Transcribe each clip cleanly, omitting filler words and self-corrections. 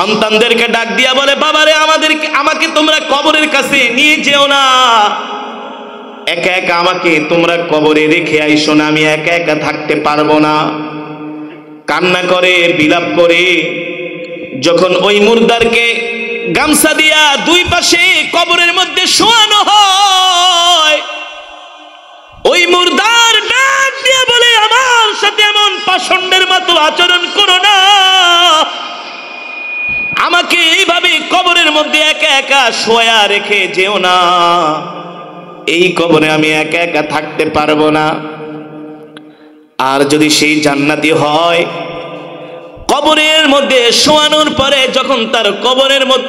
সন্তানদেরকে ডাক দিয়া বলে, বাবারে আমাকে তোমরা কবরের কাছে নিয়ে যেও না, একা একা আমাকে তোমরা কবরে রেখে আইসো না, আমি একা একা থাকতে পারবো না। কান্না করে, বিলাপ করে যখন ওই মুর্দারকে গামছা দিয়া দুই পাশে কবরের মধ্যে শোয়ানো হয়, ওই মুর্দার ডাক দিয়া বলে, আমার সাথে এমন পাষণ্ডের মতো আচরণ করো না, আমাকে এইভাবে কবরের মধ্যে একা একা শোয়া রেখে যেও না, এই কবরে আমি একা একা থাকতে পারবো না। আর যদি সেই জান্নাতি হয়, কবরের মধ্যে শোয়ানোর পরে যখন তার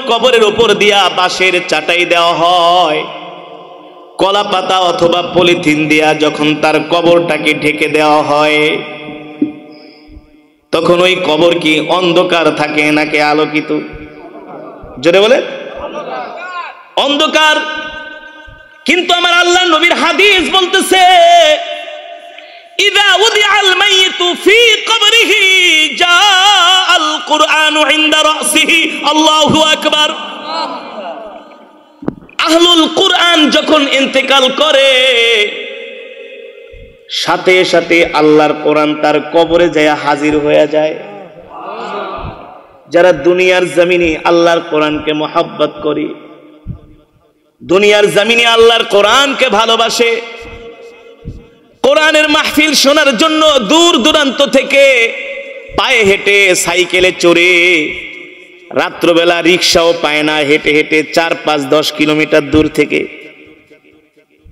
কবরের উপর দিয়া বাঁশের চাটাই দেওয়া হয়, কলা পাতা অথবা পলিথিন দিয়া যখন তার কবরটাকে ঢেকে দেওয়া হয়, তখন ওই কবর কি অন্ধকার থাকে নাকি আলোকিত? জোরে বলে, অন্ধকার। কিন্তু আমার আল্লাহ নবীর হাদিস বলতেছে, ইযা উদিআল মাইয়িতু ফি কবরিহি জাআল কুরআনু ইনদা রাসিহি, আল্লাহু আকবার। আহলুল কুরআন যখন ইন্তেকাল করে, সাথে সাথে আল্লাহর কোরআন তার কবরে যায় হাজির হয়ে যায়। যারা দুনিয়ার জমিনে আল্লাহর কোরআনকে মহব্বত করে, দুনিয়ার জমিনে আল্লাহর কোরআনকে ভালোবাসে, কোরআনের মাহফিল শোনার জন্য দূর দূরান্ত থেকে পায়ে হেঁটে, সাইকেলে চড়ে, রাত্রবেলা রিক্সাও পায় না, হেঁটে হেঁটে 4-5-10 কিলোমিটার দূর থেকে।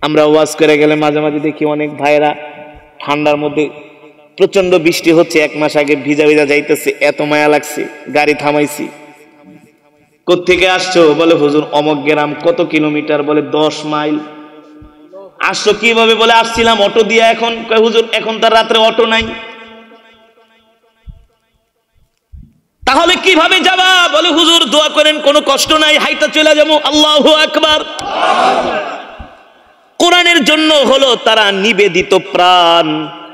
আমরা ওয়াজ করে গেলে মাঝে মাঝে দেখি অনেক ভাইরা ঠান্ডার মধ্যে, প্রচন্ড বৃষ্টি হচ্ছে, 1 মাস আগে ভিজা ভিজা যাইতেছে, এত মায়া লাগছে, গাড়ি থামাইছি। কোত্থেকে আসছো? বলে হুজুর অমক গ্রাম। কত কিলোমিটার? বলে 10 মাইল। আসছো কিভাবে? বলে আসছিলাম অটো দিয়া। এখন হুজুর এখন তার রাত্রে অটো নাই। তাহলে কিভাবে যাবা? বলে হুজুর দোয়া করেন, কোনো কষ্ট নাই, হাইটা চলে যাবো। আল্লাহু আকবার। কোরআনের জন্য হলো তারা নিবেদিত প্রাণ।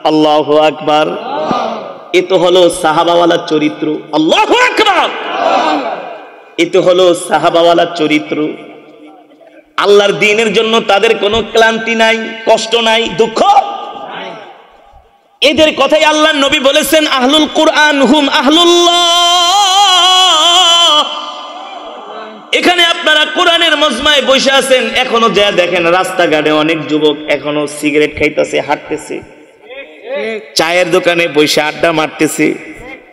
আল্লাহু আকবার। এ তো হলো সাহাবাওয়ালা চরিত্র। আল্লাহু আকবার। এ তো হলো সাহাবাওয়ালা চরিত্র। আল্লাহর দ্বীনের জন্য তাদের কোনো ক্লান্তি নাই, কষ্ট নাই, দুঃখ। এদের কথাই আল্লাহর নবী বলেছেন, আহলুল কুরআন হুম আহলুল্লাহ। এখানে আপনারা কোরআনের মজমায় বসে আছেন, এখনো যা দেখেন রাস্তাঘাটে অনেক যুবক এখনো সিগারেট খাইতেছে, হাঁটতেছে, চায়ের দোকানে বসে আড্ডা মারতেছে,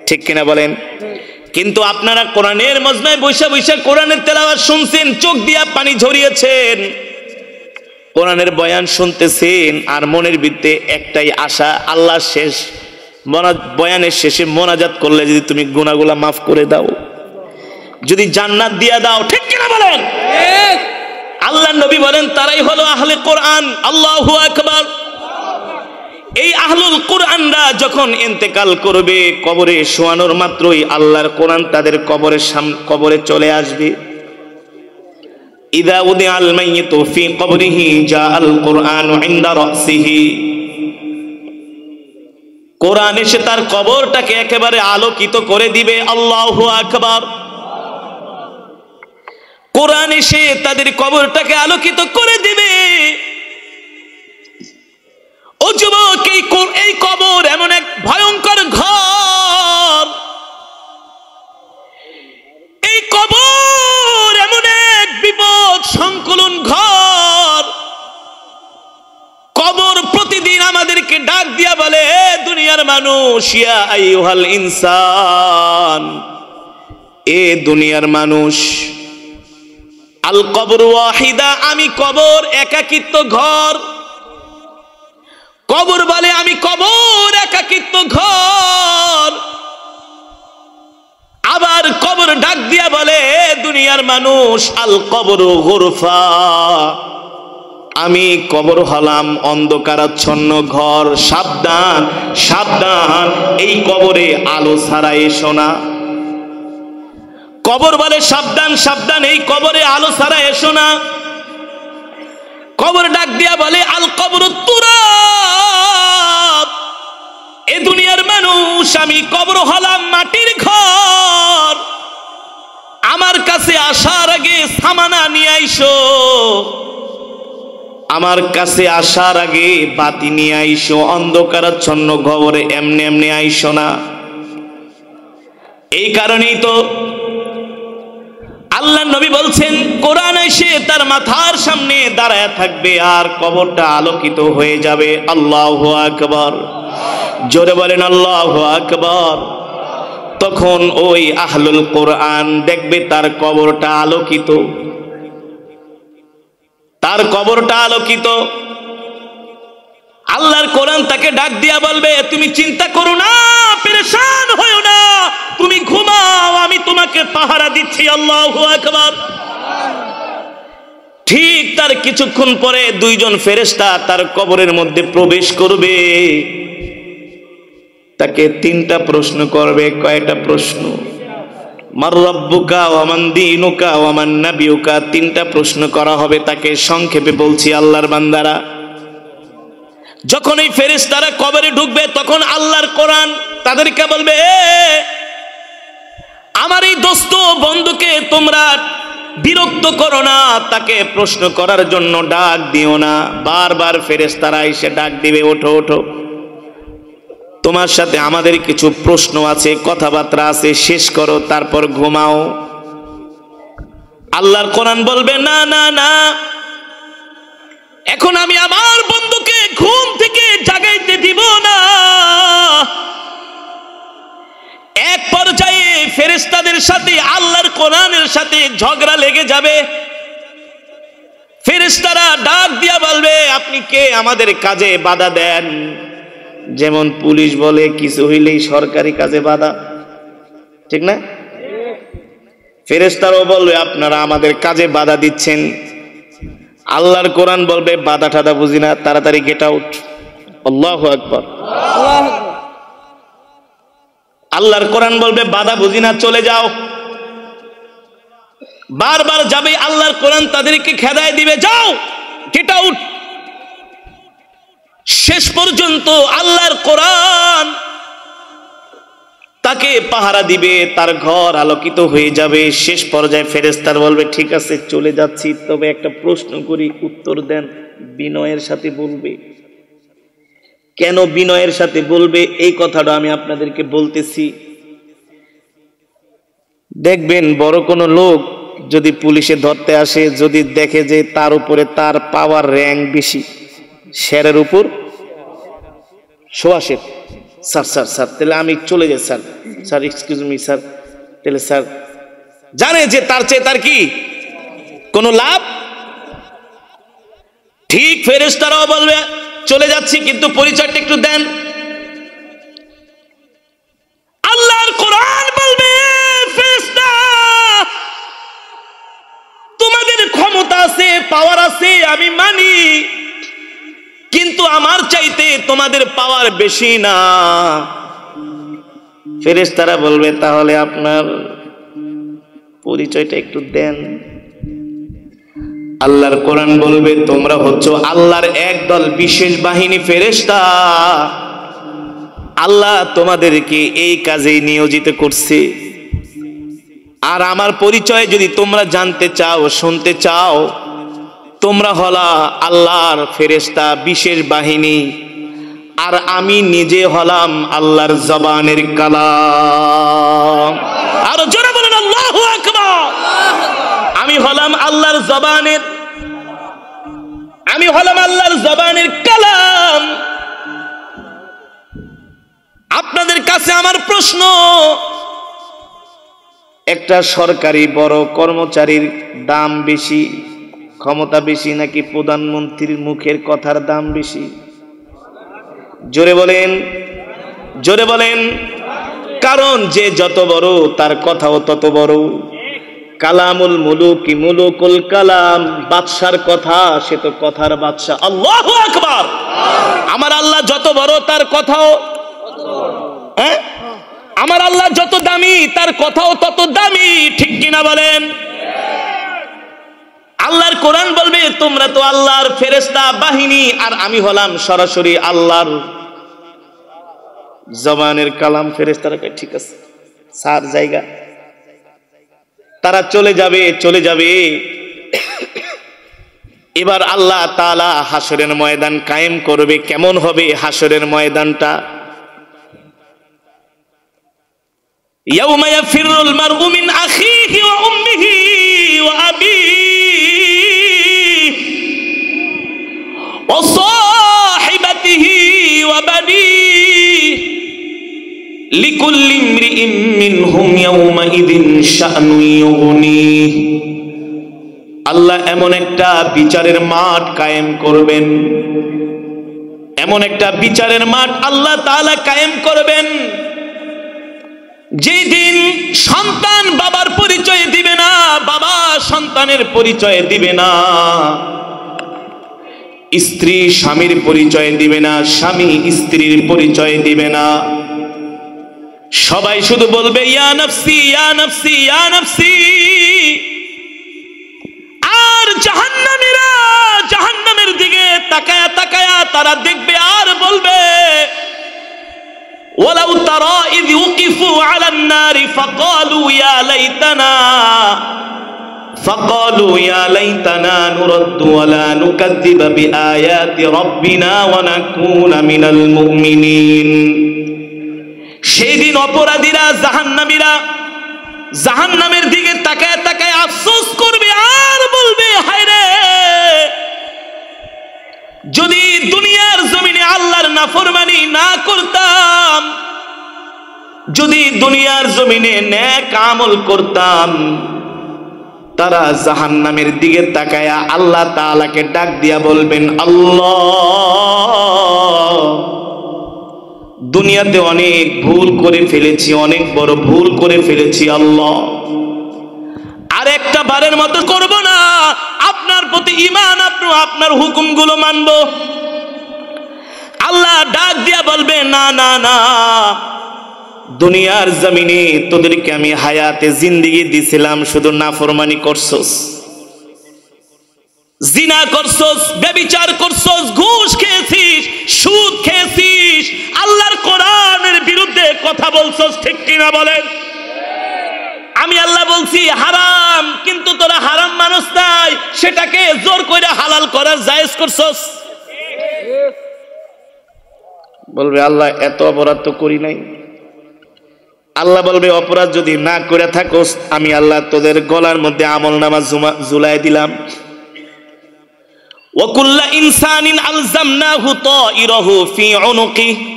ঠিক কিনা বলেন? কিন্তু আপনারা কোরআনের মজমায় বসে বসে কোরআনের তেলাওয়াত শুনছেন, চোখ দিয়া পানি ঝরিয়েছেন, কোরআনের বয়ান শুনতেছেন, আর মনের ভিতরে একটাই আশা, আল্লাহ শেষ বয়ানের শেষে মোনাজাত করলে যদি তুমি গুনাহগুলা মাফ করে দাও, যদি জান্নাত দিয়া দাও, ঠিক কিনা বলেন? আল্লাহ নবী বলেন তারাই হলো আহলে কোরআন। আল্লাহু আকবার। এই আহলুল কুরআনরা যখন ইন্তেকাল করবে, কবরে শোয়ানোর মাত্রই আল্লাহর কোরআন তাদের কবরে চলে আসবে। ইযা উদিআল মাইয়িতু ফি কবরিহি জাআল কুরআনু ইনদা রাসিহি। কোরআন এসে তার কবরটাকে একেবারে আলোকিত করে দিবে। আল্লাহু আকবার। কোরআন এসে তাদের কবরটাকে আলোকিত করে দিবে। ও যুবক, এই কবর এমন এক ভয়ঙ্কর ঘর, এই কবর এমন এক বিপদ সংকুলন ঘর। কবর প্রতিদিন আমাদেরকে ডাক দিয়া বলে, হে দুনিয়ার মানুষ, ইয়া আইয়ুহাল ইনসান, এ দুনিয়ার মানুষ, আল কবর ওয়াহিদা, আমি কবর একাকিত্ব ঘর। কবর বলে আমি কবর একাকিত্ব ঘর। আবার কবর ডাক দিয়া বলে, দুনিয়ার মানুষ, আল কবর গুরফা, আমি কবর হলাম অন্ধকারাচ্ছন্ন ঘর। সাবধান সাবধান, এই কবরে আলো ছাড়া এসো না। কবর বলে সাবধান সাবধান, এই কবরে আলো ছাড়া এসো না। কবর ডাক দিয়া বলে, আল কবর তুরাব, এ দুনিয়ার মানুষ, আমি কবর হলাম মাটির ঘর। আসার আগে সামানা নিয়ে আইসো, আমার কাছে আসার আগে বাতি নিয়ে আইসো, অন্ধকারাচ্ছন্ন কবরে এমনি এমনি আইসো না। এই কারণেই তো আল্লাহ নবী বলছেন, কোরআন এসে তার মাথার সামনে দাঁড়ায় থাকবে আর কবরটা আলোকিত হয়ে যাবে। আল্লাহু আকবার, জোরে বলেন আল্লাহু আকবার। তখন ওই আহলুল কোরআন দেখবে তার কবরটা আলোকিত, তার কবরটা আলোকিত। আল্লাহর কোরআন তাকে ডাক দিয়া বলবে, তুমি চিন্তা করো না, পেরেশান হয়ো না, তুমি ঘুমাও, আমি তোমাকে পাহারা দিচ্ছি। আল্লাহু আকবার। ঠিক তার কিছুক্ষণ পরে দুইজন ফেরেশতা তার কবরের মধ্যে প্রবেশ করবে, তাকে তিনটা প্রশ্ন করবে। কয়টা প্রশ্ন? মার রাব্বুকা ওয়া মান দীনুকা ওয়া মান নাবিয়ুকা, তিনটা প্রশ্ন করা হবে তাকে। সংক্ষেপে বলছি আল্লাহর বান্দারা, যখন এই ফেরেশতারা কবরে ঢুকবে তখন আল্লাহর কোরআন তাদেরকে বলবে, আমার এই দোস্ত বন্ধুকে তোমরা বিরক্ত করো না, তাকে প্রশ্ন করার জন্য ডাক দিও না। বারবার ফেরেশতারা এসে ডাক দিবে, ওঠো ওঠো, তোমার সাথে আমাদের কিছু প্রশ্ন আছে, কথাবার্তা আছে, শেষ করো, তারপর ঘুমাও। আল্লাহর কোরআন বলবে, না না না, এখন আমি আমার বন্ধুকে ঘুম থেকে জাগাইতে দিব না। এক পর্যায়ে ফেরেশতাদের সাথে আল্লাহর কোরআনের সাথে ঝগড়া লেগে যাবে। ফেরেশতারা ডাক দিয়া বলবে, আপনি কে আমাদের কাজে বাধা দেন? যেমন পুলিশ বলে কিছু হইলেই সরকারি কাজে বাধা, ঠিক না? ফেরেশতারাও বলবে, আপনারা আমাদের কাজে বাধা দিচ্ছেন। আল্লাহর কোরআন বলবে, বাধা টাধা বুঝি না, তাড়াতাড়ি গেট আউট। আল্লাহু আকবার। আল্লাহর কোরআন বলবে, বাধা বুঝি না, চলে যাও। বারবার যাবে, আল্লাহর কোরআন তাদেরকে খেদায় দিবে, যাও, গেট আউট। শেষ পর্যন্ত আল্লাহর কোরআন তাকে পাহারা দিবে, তার ঘর আলোকিত হয়ে যাবে। শেষ পর্যায়ে ফেরেশতারা বলবে, ঠিক আছে চলে যাচ্ছি, তবে একটা প্রশ্ন করি, উত্তর দেন। বিনয়ের সাথে বলবে। কেন বিনয়ের সাথে বলবে এই কথাটা আমি আপনাদেরকে বলতেছি। দেখবেন বড় কোনো লোক যদি পুলিশে ধরতে আসে, যদি দেখে যে তার উপরে তার পাওয়ার র্যাঙ্ক বেশি, শেরের উপর সোয়াশের, স্যার স্যার স্যার, তাহলে আমি চলে যাই sir, sir excuse me sir, তাহলে স্যার জানে যে তার চেয়ে তার কি কোনো লাভ। ঠিক ফেরেশতারাও বলবে, চলে যাচ্ছি, কিন্তু পরিচয়টা একটু দেন। আল্লাহর কোরআন বলবে, ফেরেশতা তোমাদের ক্ষমতা আছে, পাওয়ার আছে, আমি মানি, কিন্তু আমার চাইতে তোমাদের পাওয়ার বেশি না। ফেরেশতারা বলবে, তাহলে আপনার পরিচয়টা একটু দেন। আল্লাহর কোরআন বলবে, তোমরা হচ্ছ আল্লাহর একদল বিশেষ বাহিনী ফেরেশতা, আল্লাহ তোমাদেরকে এই কাজে নিয়োজিত করছে। আর আমার পরিচয় যদি তোমরা জানতে চাও, শুনতে চাও, তোমরা হলা আল্লাহর ফেরেশতা, বিশেষ বাহিনী, আর আমি নিজে হলাম আল্লাহর জবানের কালাম। আর জোরে বলেন আল্লাহু আকবার। আমি হলাম আল্লাহর জবানের, আমি হলাম আল্লাহর জবানের কালাম। আপনাদের কাছে আমার প্রশ্ন, একটা সরকারি বড় কর্মচারীর দাম বেশি, ক্ষমতা বেশি, নাকি প্রধানমন্ত্রীর মুখের কথার দাম বেশি? জোরে বলেন, জোরে বলেন। কারণ যে যত বড় তার কথাও তত বড়। কালামুল মুলুকি মুলুকুল কালাম, বাদশার কথা সে তো কথার বাদশা। আল্লাহু আকবার। আমার আল্লাহ যত বড় তার কথাও, হ্যাঁ, আমার আল্লাহ যত দামি তার কথাও তত দামি, ঠিক কিনা বলেন? আল্লাহর কোরআন বলবে, তোমরা তো আল্লাহর ফেরেশতা বাহিনী, আর আমি হলাম সরাসরি আল্লাহর জবানের কালাম। ফেরেশতারা ঠিক আছে স্যার, জায়গা তারা চলে যাবে। এবার আল্লাহ তাআলা হাসরের ময়দান কায়েম করবে। কেমন হবে হাসরের ময়দানটা? ইয়াউমা ইয়াফিরুল মারউ মিন আখিহি ওয়া উম্মিহি ওয়া আবিহি ওয়া সাহিবাতিহি ওয়া বানিহি লিকুল্লি ইমরিইন মিনহুম ইয়াউমাইযিন শা'নুন ইউগনিহি। আল্লাহ এমন একটা বিচারের মাঠ কায়েম করবেন, এমন একটা বিচারের মাঠ আল্লাহ তাআলা কায়েম করবেন, যেই দিন সন্তান বাবার পরিচয় দিবে না, বাবা সন্তানের পরিচয় দিবে না, স্ত্রী স্বামীর পরিচয় দিবে না, স্বামী স্ত্রীর পরিচয় দিবে না। সবাই শুধু বলবে ইয়া নফসি ইয়া নফসি ইয়া নফসি। আর জাহান্নামীরা জাহান্নামের দিকে তাকায়া তাকায়া তারা দেখবে আর বলবে ওয়ালাউ তারা ইয উকিফু আলান নারি ফাকালু ইয়া লাইতানা নুরাদ্দু ওয়া লা নুকাযযিবা বিআয়াতি রাব্বিনা ওয়া নাকুনা মিনাল মুমিনিন। সেই দিন অপরাধীরা জাহান্নামীরা জাহান্নামের দিকে তাকায় তাকায় আফসোস করবে আর বলবে হায় রে, যদি দুনিয়ার জমিনে আল্লাহর নাফরমানি না করতাম, যদি দুনিয়ার জমিনে নেক আমল করতাম। তারা জাহান্নামের দিকে তাকায়া আল্লাহ তাআলাকে ডাক দিয়া বলবেন আল্লাহ, দুনিয়াতে অনেক ভুল করে ফেলেছি, অনেক বড় ভুল করে ফেলেছি আল্লাহ, আর একটা বারের মতো করব না, আপনার প্রতি ঈমান আপনার হুকুমগুলো মানব। আল্লাহ ডাক দিয়া বলবে না না না, দুনিয়ার জমিনে তোদেরকে আমি হায়াতে জিন্দেগি দিছিলাম, শুধু নাফরমানি করছস, জিনা করছস, ব্যভিচার করছস, ঘুষ খেয়েছিস, সুদ খেয়েছিস, আল্লাহর কোরআনের বিরুদ্ধে কথা বলছস, ঠিক কিনা বলেন? আমি আল্লাহ বলছি হারাম, কিন্তু তোরা হারাম মানুষ নাই, সেটাকে জোর করে হালাল করার জায়েজ করছস। বলবে আল্লাহ এত অপরাধ তো করি নাই। আল্লাহ বলবে অপরাধ যদি না করে থাকোস, আমি আল্লাহ তোদের গলার মধ্যে আমলনামা ঝুলাই দিলাম। ওয়াকুল্লা ইনসানিন আলজামনাহু তাইরাহু ফি উনুকিহি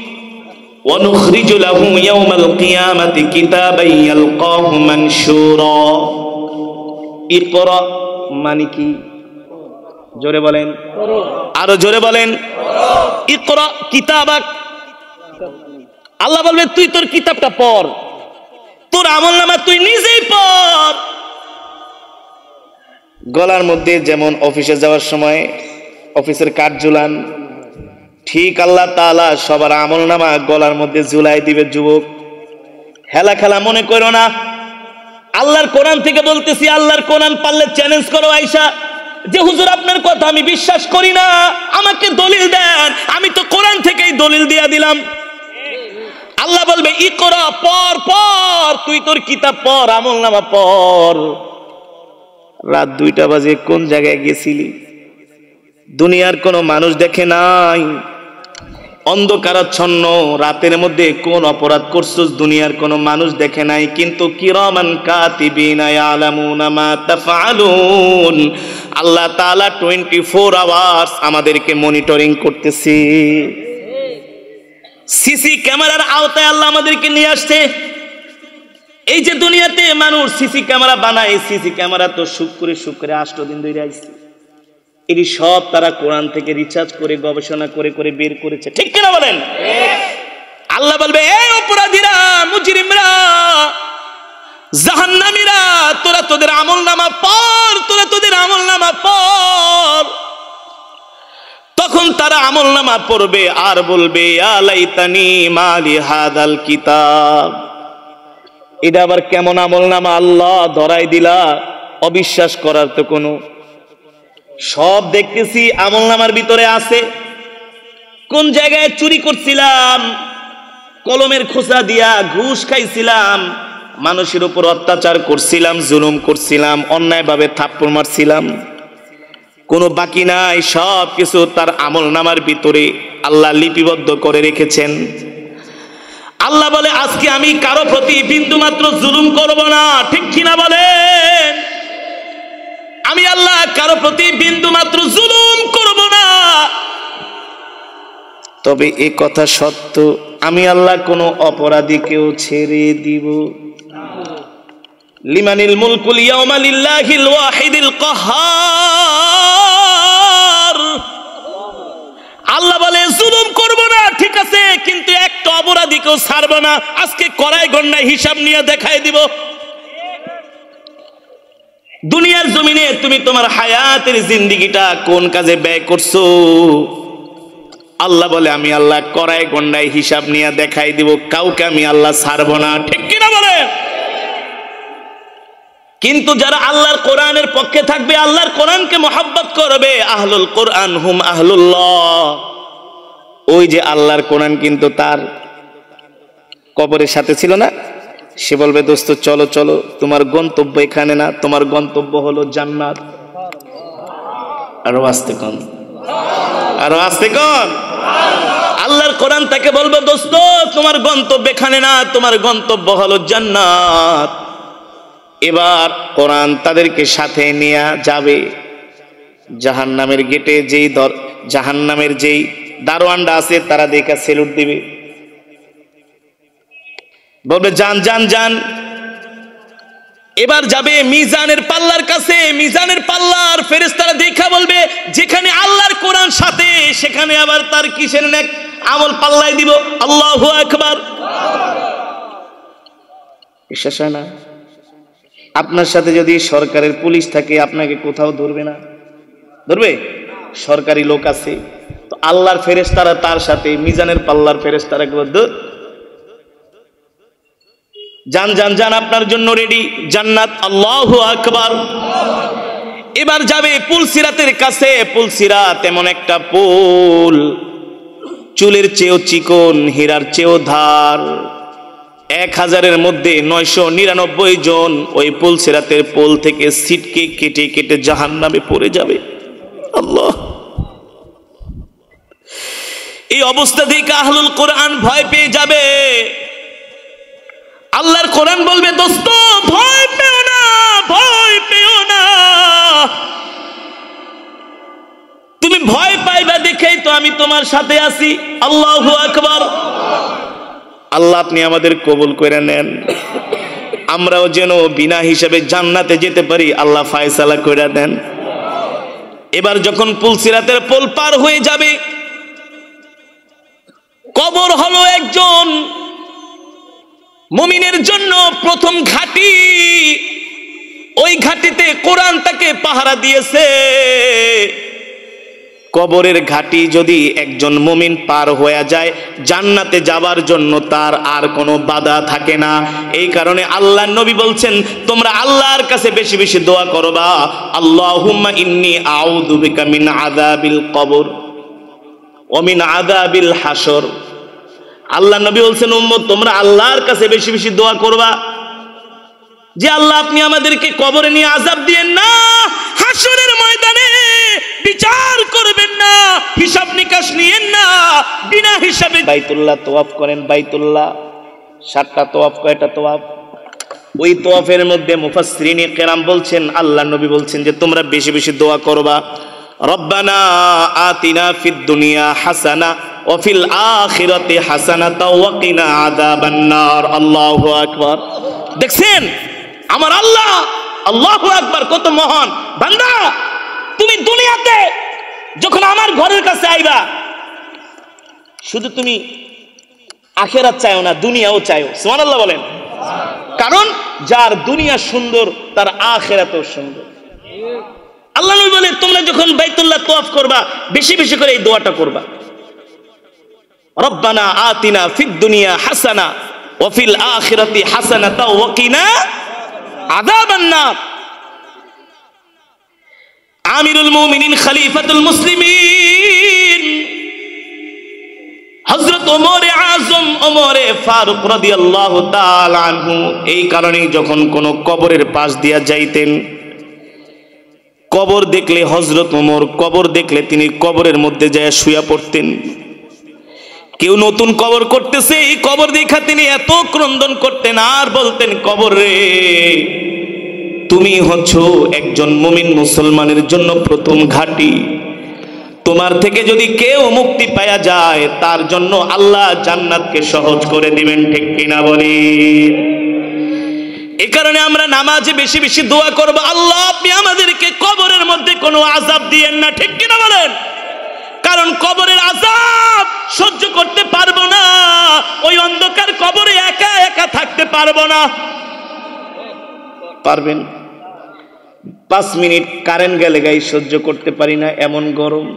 ওয়া নুখরিজু লাহু ইয়াওমাল কিয়ামাতি কিতাবান ইয়ালকাহু মানশুরা। ইকরা মানে কি? জোরে বলেন, আরো জোরে বলেন। ইকরা কিতাবাক, আল্লাহ বলবে তুই তোর কিতাবটা পড়, তোর আমলনামা তুই নিজেই পড়। গলার মধ্যে যেমন অফিসে যাওয়ার সময় অফিসের কার্ড ঝুলান, ঠিক আল্লাহ তাআলা সবার আমলনামা গলার মধ্যে ঝুলাই দিবে। যুবক, হেলা খেলা মনে করো না, আল্লাহর কোরআন থেকে বলতেছি। আল্লাহর কোরআন পারলে চ্যালেঞ্জ করো আয়েশা, যে হুজুর আপনার কথা আমি বিশ্বাস করি না, আমাকে দলিল দেন। আমি তো কোরআন থেকেই দলিল দিয়া দিলাম। আল্লাহ বলবে ইকরা, পড় পড়, তুই তোর কিতাব পড়, আমলনামা পড়। রাত 2টা বাজে কোন জায়গায় গেছিলি? দুনিয়ার কোনো মানুষ দেখে নাই, অন্ধকারাচ্ছন্ন রাতের মধ্যে কোন অপরাধ করছস দুনিয়ার কোনো মানুষ দেখে নাই, কিন্তু কিরামান কাতিবিনা ইয়ালামুনা মা তাফআলুন। আল্লাহ তাআলা 24 আওয়ার্স আমাদেরকে মনিটরিং করতেছে। সিসি ক্যামেরার আওতায় আল্লাহ আমাদেরকে নিয়ে আসছে। এই যে দুনিয়াতে মানুষ সিসি ক্যামেরা বানায়, সিসি ক্যামেরা তো শুক্রে 8 দিন ধরে আসছে। এটি সব তারা কোরআন থেকে রিসার্চ করে গবেষণা করে করে বের করেছে, ঠিক কিনা বলেন? আল্লাহ বলবে এই অপরাধীরা, মুজরিমরা, জাহান্নামীরা, তোরা তোদের আমলনামা পড়, তোরা তোদের আমলনামা পড়। তখন তারা আমলনামা পড়বে আর বলবে ইয়া লাইতানি মালি হাদাল কিতাব। এটা আবার কেমন আমলনামা আল্লাহ ধরাই দিলা? অবিশ্বাস করার তো কোনো, সব দেখতেছি আমলনামার ভিতরে আছে। কোন জায়গায় চুরি করছিলাম, কলমের খোসা দিয়া ঘুষ খাইছিলাম, মানুষের উপর অত্যাচার করছিলাম, জুলুম করছিলাম, অন্যায়ভাবে থাপ্পড় মারছিলাম, কোনো বাকি নাই, সব কিছু তার আমলনামার ভিতরে আল্লাহ লিপিবদ্ধ করে রেখেছেন। আল্লাহ বলে আজকে আমি কারো প্রতি বিন্দু মাত্র জুলুম করব না, ঠিক কিনা বলেন? আমি আল্লাহ কারো প্রতি বিন্দু মাত্র জুলুম করব না। তবে এই কথা সত্য, আমি আল্লাহ কোনো অপরাধীকেও ছেড়ে দিব। লিমানিল মুলকুল ইয়াউমা লিল্লাহিল ওয়াহিদিল কাহ্হার। আল্লাহ বলে জুলুম করব না, ঠিক আছে, কিন্তু একটা অপরাধীকেও ছাড়ব না। আজকে কড়াই গন্ডায় হিসাব নিয়ে দেখাই দিব। দুনিয়ার জমিনে তুমি তোমার হায়াতের জিন্দেগিটা কোন কাজে ব্যয় করছো? আল্লাহ বলে আমি আল্লাহ কড়াই গন্ডায় হিসাব নিয়ে দেখাই দিব, কাউকে আমি আল্লাহ ছাড়ব না, ঠিক কিনা বলে? কিন্তু যারা আল্লাহর কোরআনের পক্ষে থাকবে, আল্লাহর কোরআনকে মহব্বত করবে, আহলুল কোরআন হুম আহলুল্লাহ, ওই যে আল্লাহর কোরআন কিন্তু তার কবরের সাথে ছিল না, সে বলবে দোস্ত চলো চলো, তোমার গন্তব্য এখানে না, তোমার গন্তব্য হলো জান্নাত। আরো আস্তে কোন, আরো আস্তে কোন। আল্লাহর কোরআন তাকে বলবে দোস্ত তোমার গন্তব্য এখানে না, তোমার গন্তব্য হলো জান্নাত। এবার কোরআন তাদেরকে সাথে নিয়ে যাবে জাহান্নামের গেটে। জাহান্নামের যেই দারোয়ানরা আছে তারা দেখা সেলুট দিবে, বলবে যান যান যান। এবার যাবে মিজানের পাল্লার কাছে, মিজানের পাল্লার ফেরেশতারা দেখা বলবে যেখানে আল্লাহর কোরআন সাথে, সেখানে আবার তার কিসের নেক আমল পাল্লাই দিব। আল্লাহু আকবার। বিশ্বাস হয় না? আপনার সাথে যদি সরকারের পুলিশ থাকে, আপনাকে কোথাও ধরবে না? ধরবে? সরকারি লোক আছে, তো আল্লাহর ফেরেশতারা তার সাথে, মিজানের পাল্লার ফেরেশতারা যান যান যান, আপনার জন্য রেডি জান্নাত। আল্লাহু আকবার। এবার যাবে পুলসিরাতের কাছে। পুলসিরাত এমন একটা পুল, চুলের চেয়েও চিকন, হীরার চেয়েও ধার। 1000-এর মধ্যে 999 জন ওই পুলসিরাতের পোল থেকে ছিটকে কেটে কেটে জাহান্নামে পড়ে যাবে। আল্লাহ, এই অবস্থা দেখে আহলুল কোরআন ভয় পেয়ে যাবে। আল্লাহর কোরআন বলবে দোস্ত ভয় পেও না, ভয় পেও না, তুমি ভয় পাইবা দেখেই তো আমি তোমার সাথে আছি। আল্লাহু আকবার। আল্লাহ আপনি আমাদের কবুল করে নেন, আমরাও যেন বিনা হিসাবে জান্নাতে যেতে পারি, আল্লাহ ফায়সালা করে দেন। এবার যখন পুলসিরাতের পোল পার হয়ে যাবে, কবর হলো একজন মুমিনের জন্য প্রথম ঘাঁটি। ওই ঘাঁটিতে কোরআন তাকে পাহারা দিয়েছে। কবরের ঘাঁটি যদি একজন মুমিন পার হয়ে যায়, জান্নাতে যাবার জন্য তার আর কোনো বাধা থাকে না। এই কারণে আল্লাহর নবী বলছেন তোমরা আল্লাহর কাছে বেশি বেশি দোয়া করবা, আল্লাহুম্মা ইন্নী আউযু বিকা মিন আযাবিল কবর ওয়া মিন আযাবিল হাসর। আল্লাহ নবী বলছেন উম্মত তোমরা আল্লাহর কাছে বেশি বেশি দোয়া করবা যে আল্লাহ আপনি আমাদেরকে কবরে নিয়ে আযাব দিয়েন না, হাসরের ময়দানে বিচার করবেন না, হিসাব নিকাশ নিয়েন না, বিনা হিসাবে। বাইতুল্লাহ তওয়াফ করেন, বাইতুল্লাহ 7টা তওয়াফ, কয়টা তওয়াফ? ওই তওয়াফের মধ্যে মুফাসসিরিনে কেরাম বলছেন, আল্লাহ নবী বলছেন যে তোমরা বেশি বেশি দোয়া করবা, রব্বানা আতিনা ফিদ দুনিয়া হাসানা ওয়া ফিল আখিরাতি হাসানাতাও ওয়া কিনা আযাবান নার। আল্লাহু আকবার। দেখছেন আমার আল্লাহ, আল্লাহু আকবার, কত মহান বান্দা। তুমি দুনিয়াতে যখন আমার ঘরের কাছে আইবা, শুধু তুমি আখিরাত চাইও না, দুনিয়াও চাইও। সুবহানাল্লাহ বলেন। কারণ যার দুনিয়া সুন্দর তার আখিরাতও সুন্দর। আল্লাহ নবী বলে তোমরা যখন বাইতুল্লাহ তওয়াফ করবা বেশি বেশি করে এই দোয়াটা করবা, রব্বানা আতিনা ফিদ দুনিয়া হাসানা ওয়া ফিল আখিরাতি হাসানাতাও ওয়া কিনা আযাবান নার। আমিরুল মুমিনিন খলিফাতুল মুসলিমিন হযরত হযরত ওমরে আজম ওমরে ফারুক রাদিয়াল্লাহু তাআলা আনহু এই কারণে যখন কোন কবরের পাশ দিয়া যাইতেন, কবর দেখলে হযরত ওমর কবর দেখলে তিনি কবরের মধ্যে যায় শুয়া পড়তেন। কেউ নতুন কবর করতেছে, এই কবর দেখা তিনি এত ক্রন্দন করতেন আর বলতেন, কবর রে, তুমি হচ্ছ একজন মুমিন মুসলমানের জন্য প্রথম ঘাঁটি, তোমার থেকে যদি কেউ মুক্তি পাওয়া যায় তার জন্য আল্লাহ জান্নাতকে সহজ করে দিবেন, ঠিক কিনা বলি? এই কারণে আমরা নামাজে বেশি বেশি দোয়া করব, আল্লাহ আপনি আমাদেরকে কবরের মধ্যে কোনো আযাব দিয়েন না, ঠিক কিনা বলেন? কারণ কবরের আযাব সহ্য করতে পারবো না, ওই অন্ধকার কবরে একা একা থাকতে পারবো না। পারবেন? 5 মিনিট কারেন্ট গেলে গায়ে সহ্য করতে পারি না, এমন গরম।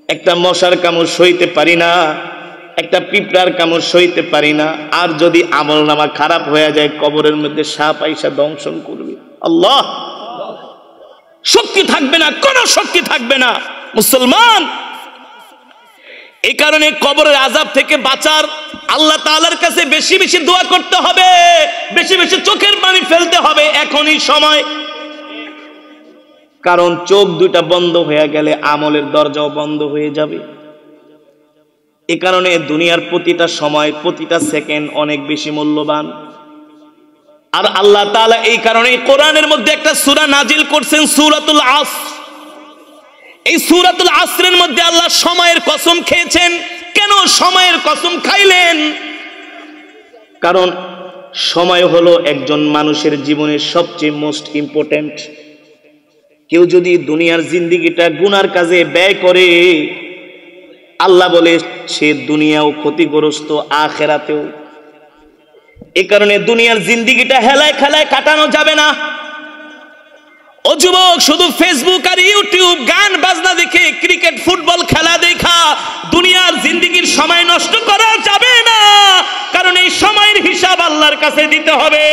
একটা মশার কামড় সইতে পারি না, একটা পিঁপড়ার কামড় সইতে পারি না। আর যদি আমলনামা খারাপ হয়ে যায়, কবরের মধ্যে সাপ আইসা দংশন করবে, আল্লাহ, শক্তি থাকবে না, কোনো শক্তি থাকবে না মুসলমান। এই কারণে কবরের আযাব থেকে বাঁচার আল্লাহ তাআলার কাছে বেশি বেশি দোয়া করতে হবে, বেশি বেশি চোখের পানি ফেলতে হবে এখনই সময়। কারণ চোখ দুইটা বন্ধ হয়ে গেলে আমলের দরজাও বন্ধ হয়ে যাবে। এই কারণে দুনিয়ার প্রতিটা সময় প্রতিটা সেকেন্ড অনেক বেশি মূল্যবান। আর আল্লাহ তাআলা এই কারণে কোরআনের মধ্যে একটা সূরা নাজিল করছেন, সূরাতুল আসর। এই সূরাতুল আসরের মধ্যে আল্লাহ সময়ের কসম খেয়েছেন। কেন সময়ের কসম খাইলেন? কারণ সময় হলো একজন মানুষের জীবনের সবচেয়ে মোস্ট ইম্পর্টেন্ট। কেউ যদি দুনিয়ার জিন্দেগিটা গুনার কাজে ব্যয় করে, আল্লাহ বলে সে দুনিয়াও ক্ষতিগ্রস্ত, আখিরাতেও। এই কারণে দুনিয়ার জিন্দেগিটা হেলায় খেলায় কাটানো যাবে না। ও যুবক, শুধু ফেসবুক আর ইউটিউব গান বাজনা দেখে, ক্রিকেট ফুটবল খেলা দেখা দুনিয়ার জিন্দেগির সময় নষ্ট করা যাবে না। কারণ এই সময়ের হিসাব আল্লাহর কাছে দিতে হবে।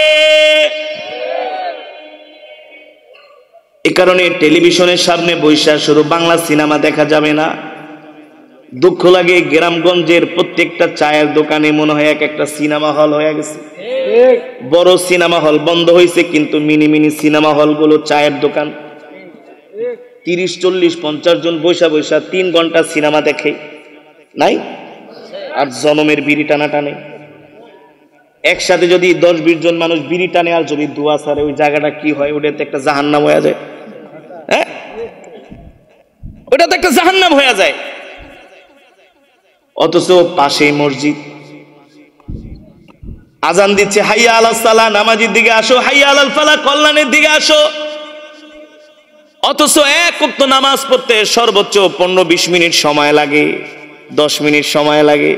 এই কারণে টেলিভিশনের সামনে বৈশা শুধু বাংলা সিনেমা দেখা যাবে না। দুঃখ লাগে, গ্রামগঞ্জের প্রত্যেকটা চায়ের দোকানে মনে হয় এক একটা সিনেমা হল হয়ে গেছে। বড় সিনেমা হল বন্ধ হয়েছে, কিন্তু মিনি মিনি সিনেমা হলগুলো চায়ের দোকান। 30, 40, 50 জন বৈশা বৈশা 3 ঘন্টা সিনেমা দেখে নাই? আর জনমের বিড়ি টানা টানে। একসাথে যদি 10-20 জন মানুষ বিড়ি টানে আর যদি দোয়া ছাড়ে, ওই জায়গাটা কি হয়? ওটাতে একটা জাহান্নাম হয়ে যায়। হ্যাঁ, ওটাতে একটা জাহান্নাম হয়ে যায়। অথচ পাশে মসজিদ, আজান দিচ্ছে, হাইয়া আলাস সালাহ, নামাজের দিকে আসো, হাইয়া আলাল ফালাহ, কল্যাণের দিকে আসো। অথচ এক ওয়াক্ত নামাজ পড়তে সর্বোচ্চ 15-20 মিনিট সময় লাগে, 10 মিনিট সময় লাগে।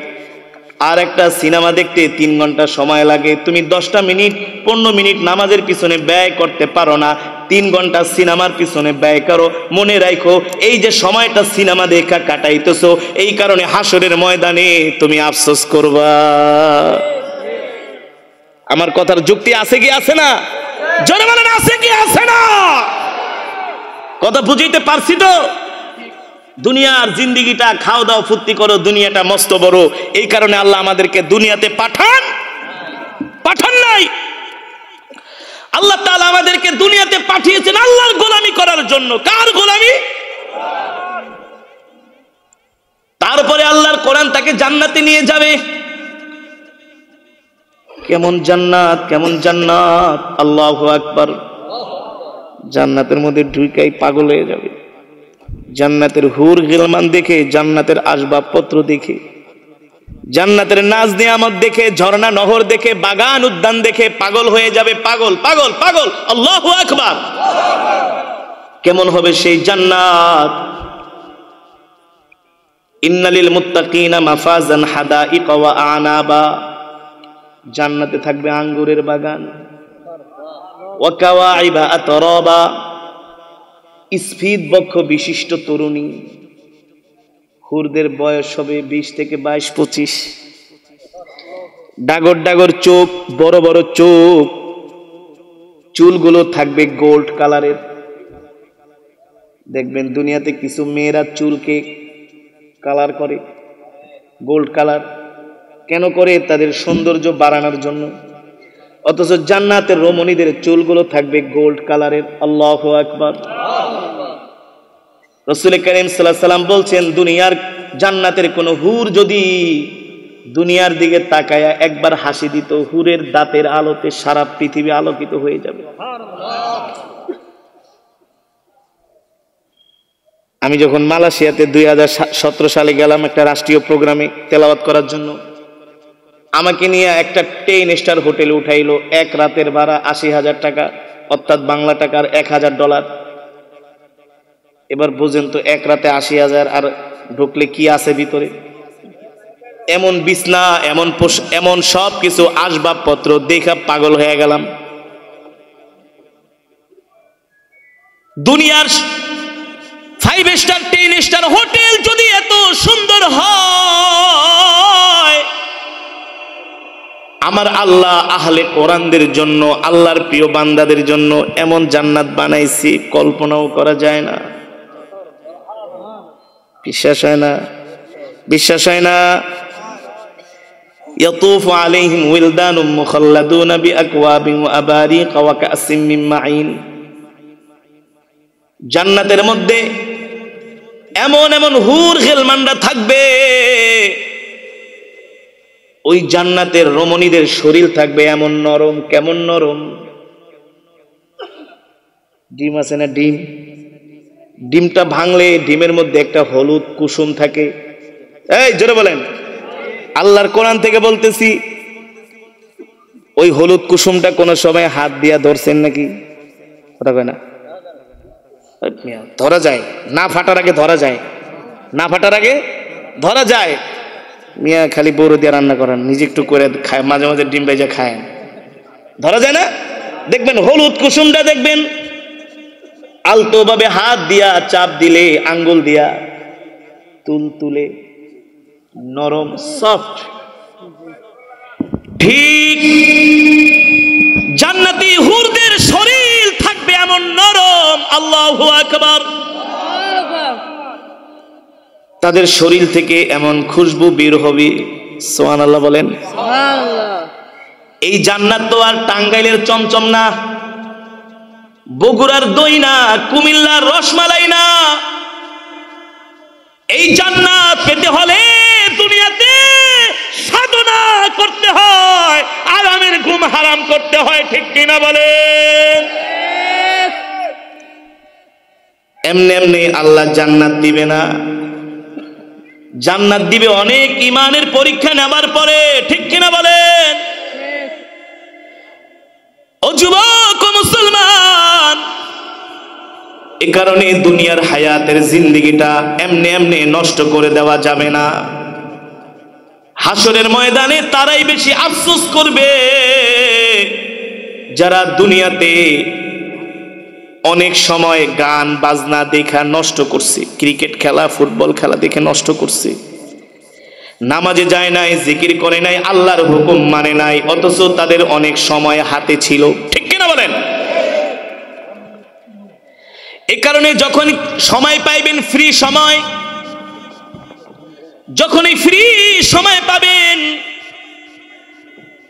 আর একটা সিনেমা দেখতে 3 ঘন্টা সময় লাগে। তুমি 10টা মিনিট 15 মিনিট নামাজের পিছনে ব্যয় করতে পারো না, 3 ঘন্টা সিনেমার পিছনে ব্যয় করো। মনে রাখো, এই যে সময়টা সিনেমা দেখা কাটাইতেছো, এই কারণে হাসরের ময়দানে তুমি আফসোস করবা। আমার কথার যুক্তি আছে কি আছে না? জোরে বলেন, আছে কি আছে না? কথা বুঝাইতে পারছি তো? দুনিয়ার জিন্দেগিটা খাও দাও ফুর্তি করো, দুনিয়াটা মস্ত বড়। এই কারণে আল্লাহ আমাদেরকে দুনিয়াতে পাঠান নাই। আল্লাহ তাআলা আমাদেরকে দুনিয়াতে পাঠিয়েছেন আল্লাহর গোলামি করার জন্য। কার গোলামি? তারপরে আল্লাহর কোরআন তাকে জান্নাতে নিয়ে যাবে। কেমন জান্নাত, কেমন জান্নাত! আল্লাহু আকবার। জান্নাতের মধ্যে ঢুকাই পাগল হয়ে যাবে। জান্নাতের হুর গিলমান দেখে, জান্নাতের আসবাবপত্র দেখে, জান্নাতের নাজ নিয়ামত দেখে, ঝর্ণা নহর দেখে, বাগান উদ্যান দেখে পাগল হয়ে যাবে। পাগল পাগল পাগল! আল্লাহু আকবার। কেমন হবে সেই জান্নাত? ইন্নালিল মুত্তাকিনা মাফাজান হাদাইকা ওয়া আনাবা। জান্নাতে থাকবে আঙ্গুরের বাগান। ওয়া কাওয়াইবা আতরাবা। স্ফীত বক্ষ বিশিষ্ট তরুণী, হুরদের বয়স হবে 20 থেকে 22-25। ডাগর ডাগর চোখ, বড় বড় চোখ, চুলগুলো থাকবে গোল্ড কালারের। দেখবেন দুনিয়াতে কিছু মেয়েরা চুলকে কালার করে গোল্ড কালার, কেন করে? তাদের সৌন্দর্য বাড়ানোর জন্য। অথচ জান্নাতের রমণীদের চুলগুলো থাকবে গোল্ড কালারের। আল্লাহু আকবার। রাসূল কারীম সাল্লাল্লাহু আলাইহি ওয়াসাল্লাম বলছেন, দুনিয়ার জান্নাতের কোন হুর যদি দুনিয়ার দিকে তাকায়া একবার হাসি দিত, হুরের দাঁতের আলোতে সারা পৃথিবী আলোকিত হয়ে যাবে। আমি যখন মালয়েশিয়াতে 2017 সালে গেলাম একটা রাষ্ট্রীয় প্রোগ্রামে তেলাওয়াত করার জন্য, আমাকে নিয়ে একটা 10 স্টার হোটেলে উঠাইলো। এক রাতের ভাড়া 80,000 টাকা, অর্থাৎ বাংলা টাকার $1,000। এবার বুঝেন তো, এক রাতে 80,000 আর ঢুকলে কি আছে ভিতরে? এমন বিছনা, এমন সব কিছু আসবাবপত্র দেখা পাগল হয়ে গেলাম। দুনিয়ার 5 স্টার 10 স্টার হোটেল যদি এত সুন্দর হয়, আমার আল্লাহ আহলে কোরআনদের জন্য, আল্লাহর প্রিয় বান্দাদের জন্য এমন জান্নাত বানাইছি, কল্পনাও করা যায় না। বিশ্বাস হয় না? বিশ্বাস হয় না? ইয়াতুফু আলাইহিম উইলদানুম মুখাল্লাদুনা বিআকওয়াবিন ওয়া আবারিক ওয়া কাসিম মিন মাইন। জান্নাতের মধ্যে এমন এমন হুর গিলমানরা থাকবে, ওই জান্নাতের রমণীদের শরীর থাকবে এমন নরম। কেমন নরম? ডিম আছে না, ডিম, ডিমটা ভাঙলে ডিমের মধ্যে একটা হলুদ কুসুম থাকে। এই জোরে বলেন। আল্লাহর কোরআন থেকে বলতেছি, ওই হলুদ কুসুমটা কোনো সময় হাত দিয়া ধরছেন নাকি? কথা কয় না? ধরা যায় না, ফাটার আগে ধরা যায়, না ফাটার আগে ধরা যায়। মিয়া খালি বড় দিয়ে রান্না করেন, নিজে একটু করে খায়, মাঝে মাঝে ডিম ভেজে খায়, ধরা যায় না? দেখবেন হলুদ কুসুমটা দেখবেন আলতো ভাবে হাত দিয়া চাপ দিলে, আঙ্গুল দিয়া তুলে নরম সফট। ঠিক জান্নাতি হুরদের শরীর থাকবে এমন নরম। আল্লাহু আকবার। তাদের শরীর থেকে এমন খুশবু বের হবে, সুবহানাল্লাহ বলেন। এই জান্নাত তো আর টাঙ্গাইলের চমচম না, বগুড়ার দই না, কুমিল্লার রসমালাই না। এই জান্নাত পেতে হলে দুনিয়াতে সাধনা করতে হয়, আরামের ঘুম হারাম করতে হয়। ঠিক কিনা বলেন? এমনি এমনি আল্লাহ জান্নাত দিবে না। জান্নাত দিবে অনেক ইমানের পরীক্ষা নেবার পরে। ঠিক কিনা বলেন? ও যুবক ও মুসলমান, এ কারণে দুনিয়ার হায়াতের জিন্দেগিটা এমনি এমনি নষ্ট করে দেওয়া যাবে না। হাসরের ময়দানে তারাই বেশি আফসোস করবে যারা দুনিয়াতে অনেক সময় গান বাজনা দেখা নষ্ট করছে, ক্রিকেট খেলা, ফুটবল খেলা দেখে নষ্ট করছে, নামাজে যায় নাই, জিকির করে নাই, আল্লাহর হুকুম মানে নাই, অথচ তাদের অনেক সময় হাতে ছিল। ঠিক কিনা বলেন? এই কারণে যখন সময় পাইবেন, ফ্রি সময়, যখনই ফ্রি সময় পাবেন,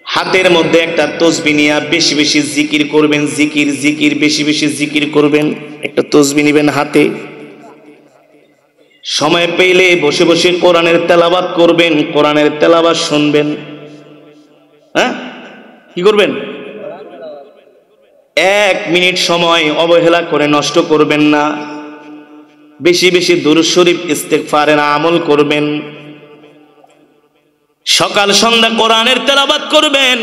হাতের মধ্যে একটা তসবিহ নিয়ে বেশি বেশি জিকির করবেন। জিকির জিকির বেশি বেশি জিকির করবেন। একটা তসবিহ নেবেন হাতে, সময় পেলে বসে বসে কোরআনের তেলাওয়াত করবেন, কোরআনের তেলাওয়াত শুনবেন। হ্যাঁ, কি করবেন? 1 মিনিট সময় অবহেলা করে নষ্ট করবেন না। বেশি বেশি দুরূদ শরীফ ইস্তেগফারের আমল করবেন। সকাল সন্ধ্যা কোরআনের তেলাওয়াত করবেন।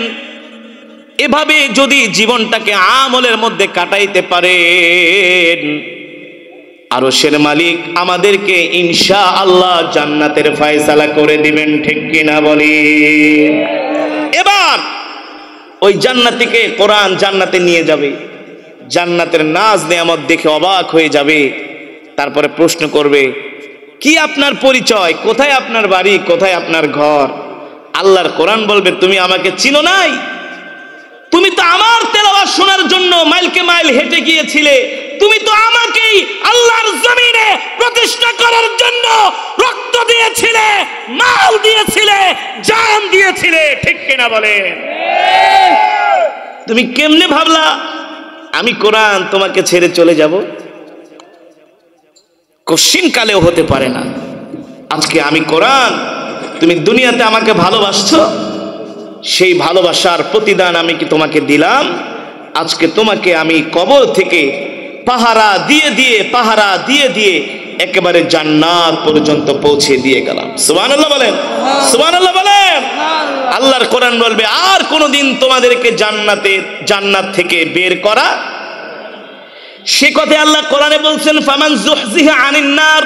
এভাবে যদি জীবনটাকে আমলের মধ্যে কাটাইতে পারেন, আরশের মালিক আমাদেরকে ইনশাআল্লাহ জান্নাতের ফয়সালা করে দিবেন। ঠিক কিনা বলি? এবার ওই জান্নাতীকে কোরআন জান্নাতে নিয়ে যাবে, জান্নাতের নাজ নেয়ামত দেখে অবাক হয়ে যাবে। তারপরে প্রশ্ন করবে, কি আপনার পরিচয়, কোথায় আপনার বাড়ি, কোথায় আপনার ঘর? আল্লাহর কোরআন বলবে, তুমি আমাকে চিনো নাই? তুমি তো আমার তেলাওয়াত শোনার জন্য মাইলকে মাইল হেঁটে গিয়েছিলে, তুমি তো আমাকেই আল্লাহর জমিনে প্রতিষ্ঠা করার জন্য রক্ত দিয়েছিলে, মাল দিয়েছিলে, জান দিয়েছিলে, ঠিক কিনা বলেন? তুমি কেমনে ভাবলা আমি কোরআন তোমাকে ছেড়ে চলে যাব? কশিন কালেও হতে পারে না। আজকে আমি কোরআন, তুমি দুনিয়াতে আমাকে ভালোবাসছো, সেই ভালোবাসার প্রতিদান আমি কি তোমাকে দিলাম? আজকে তোমাকে আমি কবর থেকে পাহারা দিয়ে দিয়ে একেবারে জান্নাত পর্যন্ত পৌঁছে দিয়ে গেলাম। সুবহানাল্লাহ বলেন, সুবহানাল্লাহ বলেন। আল্লাহর কোরআন বলবে আর কোনোদিন তোমাদেরকে জান্নাত থেকে বের করা। সে কথায় আল্লাহ কোরআনে বলছেন, ফামান যুহজিহা আনিন নার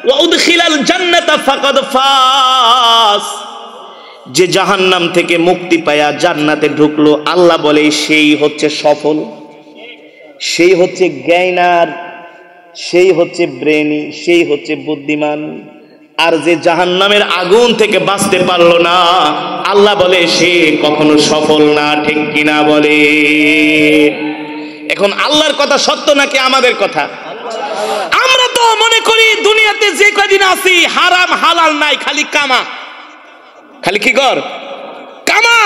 ওয়া উদখিলাল জান্নাতা ফাকাদ ফাস। যে জাহান্নাম থেকে মুক্তি পায়া জান্নাতে ঢুকলো, আল্লাহ বলে সেই হচ্ছে সফল, সেই হচ্ছে জ্ঞানার, সেই হচ্ছে ব্রেনি, সেই হচ্ছে বুদ্ধিমান। আর যে জাহান্নামের আগুন থেকে বাঁচতে পারলো না, আল্লাহ বলে সে কখনো সফল না, ঠিক কিনা বলে? এখন আল্লাহর কথা সত্য নাকি আমাদের কথা? আমরা তো মনে করি দুনিয়াতে যে কদিন আছি হারাম হালাল নাই, খালি কামা, খালি কি কর কামা,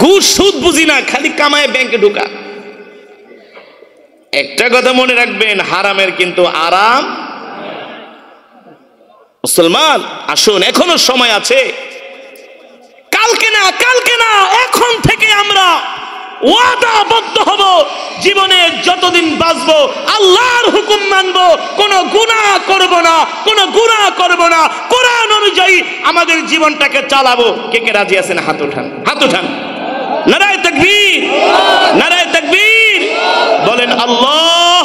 ঘুষ সুদ বুঝি না, খালি কামায় ব্যাংকে ঢুকা। একটা কথা মনে রাখবেন, হারামের কিন্তু আরাম। মুসলমান আসুন, এখনো সময় আছে, কালকে না এখন থেকে আমরা ওয়াদাবদ্ধ হব, জীবনে যতদিন বাঁচবো আল্লাহর হুকুম মানবো, কোনো গুনাহ করব না, কোরআন অনুযায়ী আমাদের জীবনটাকে চালাবো। কে কে রাজি আছেন? হাত উঠান, হাত উঠান। নারায়ে তাকবীর, নারায়ে তাকবীর। বলেন আল্লাহ।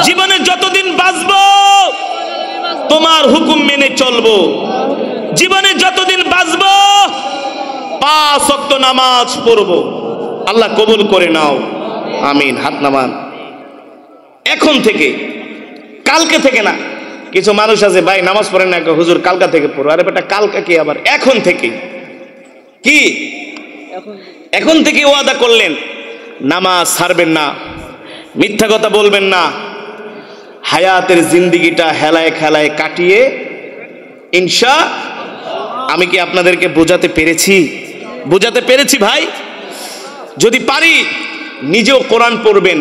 জীবনে যতদিন বাঁচবো তোমার হুকুম মেনে চলবো, জীবনে যতদিন বাঁচবো 5 ওয়াক্ত নামাজ পড়বো। আল্লাহ কবুল করে নাও, আমিন। হাত নামান। এখন থেকে, কালকে থেকে না। কিছু মানুষ আছে ভাই নামাজ পড়েন না, হুজুর কালকা থেকে পড়ো। আরে বেটা কালকা কি আবার? এখন থেকে। কি এখন থেকে ওয়াদা করলেন, নামাজ ছাড়বেন না, মিথ্যা কথা বলবেন না, হায়াতের জিন্দিগিটা হেলায় খেলায় কাটিয়ে ইনশাআল্লাহ। আমি কি আপনাদেরকে বোঝাতে পেরেছি ভাই? যদি পারি নিজেও কোরআন পড়বেন,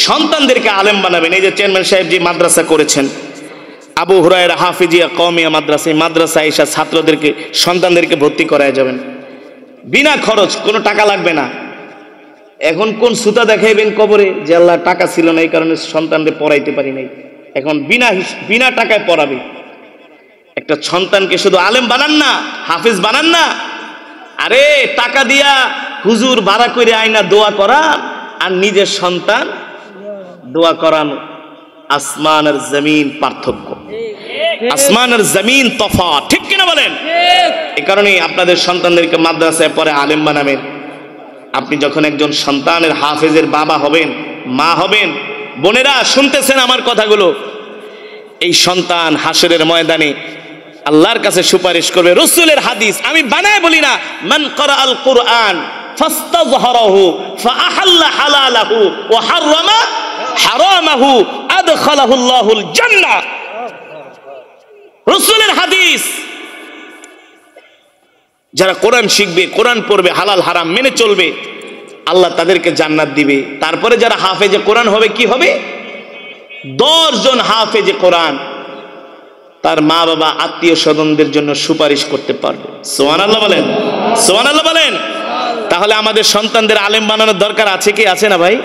সন্তানদেরকে আলেম বানাবেন। এই যে চেয়ারম্যান সাহেব যে মাদ্রাসা করেছেন, আবু হুরায়রা হাফিজিয়া কওমিয়া মাদ্রাসা, এই মাদ্রাসায় এসে ছাত্রদেরকে, সন্তানদেরকে ভর্তি করায় যাবেন বিনা খরচ, কোনো টাকা লাগবে না। এখন কোন সুতা দেখাইবেন কবরে যে আল্লাহ টাকা ছিল না এই কারণে সন্তানদের পড়াইতে পারি নাই, এখন বিনা টাকায় পড়াবে। একটা সন্তানকে শুধু আলেম বানান না, হাফিজ বানান না, আরে টাকা দিয়া হুজুর ভাড়া করে আইনা দোয়া করা আর নিজের সন্তান দোয়া করানো, আসমান আর জমিন পার্থক্য, আসমান আর জমিন তফাৎ, ঠিক কিনা বলেন? এই কারণেই আপনাদের সন্তানদেরকে মাদ্রাসায় পড়ে আলেম বানাবেন। আপনি যখন একজন সন্তানের হাফেজের বাবা হবেন, মা হবেন, বোনেরা শুনতেছেন আমার কথাগুলো, এই সন্তান হাসরের ময়দানে আল্লাহর কাছে সুপারিশ করবে। রাসূলের হাদিস, আমি বানায় বলি না। মান ক্বারাআল কুরআন ফাস্তাযহারাহু ফাআহাল্লা হালালাহু ওয়া হাররামা হারামাহু আদখালাহুল্লাহুল জান্নাহ। রাসূলের হাদিস। যারা কোরআন শিখবে, কোরআন পড়বে, হালাল হারাম মেনে চলবে, আল্লাহ তাদেরকে জান্নাত দিবে। তারপরে যারা হাফেজে কোরআন হবে, কি হবে? 10 জন হাফেজে কোরআন তার মা বাবা আত্মীয় স্বজনদের জন্য সুপারিশ করতে পারবে। সুবহানাল্লাহ বলেন, সুবহানাল্লাহ বলেন। তাহলে আমাদের সন্তানদের আলেম বানানোর দরকার আছে কি আছে না ভাই?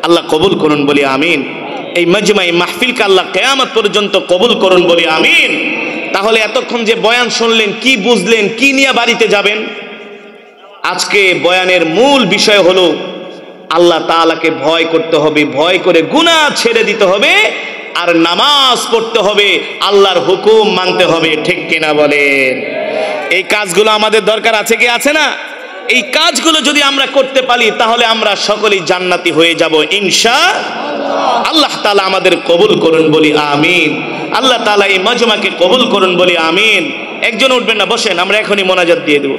আল্লাহ কবুল করুন বলি আমিন। এই মজমাই মাহফিলকে আল্লাহ কিয়ামত পর্যন্ত কবুল করুন বলি আমিন। তাহলে এতক্ষণ যে বয়ান শুনলেন, কি বুঝলেন, কি নিয়ে বাড়িতে যাবেন? আজকে বয়ানের মূল বিষয় হলো আল্লাহ তাআলাকে ভয় করতে হবে, ভয় করে গুনাহ ছেড়ে দিতে হবে, আর নামাজ পড়তে হবে, আল্লাহর হুকুম মানতে হবে, ঠিক কিনা বলেন? এই কাজগুলো আমাদের দরকার আছে কি আছে না? এই কাজগুলো যদি আমরা করতে পারি তাহলে আমরা সকলেই জান্নাতি হয়ে যাব ইনশাআল্লাহ। আল্লাহ তাআলা আমাদের কবুল করুন বলি আমিন। আল্লাহ তাআলা এই মজমাকে কবুল করুন বলি আমিন। একজন উঠবেন না, বসেন, আমরা এখনই মোনাজাত দিয়ে দেব।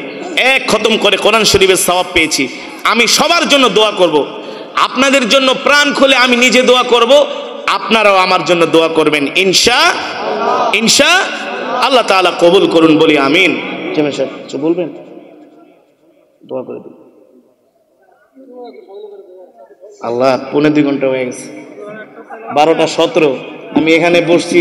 এক খতম করে কোরআন শরীফের সওয়াব পেয়েছি। আমি সবার জন্য দোয়া করব। আপনাদের জন্য প্রাণ খুলে আমি নিজে দোয়া করব, আপনারাও আমার জন্য দোয়া করবেন ইনশা আল্লাহ তাআলা কবুল করুন, বলি আমিন। কিছু বলবেন? দোয়া করে দিন। আল্লাহ 2.5 ঘন্টা হয়ে গেছে, 12টা 17 আমি এখানে বসছি।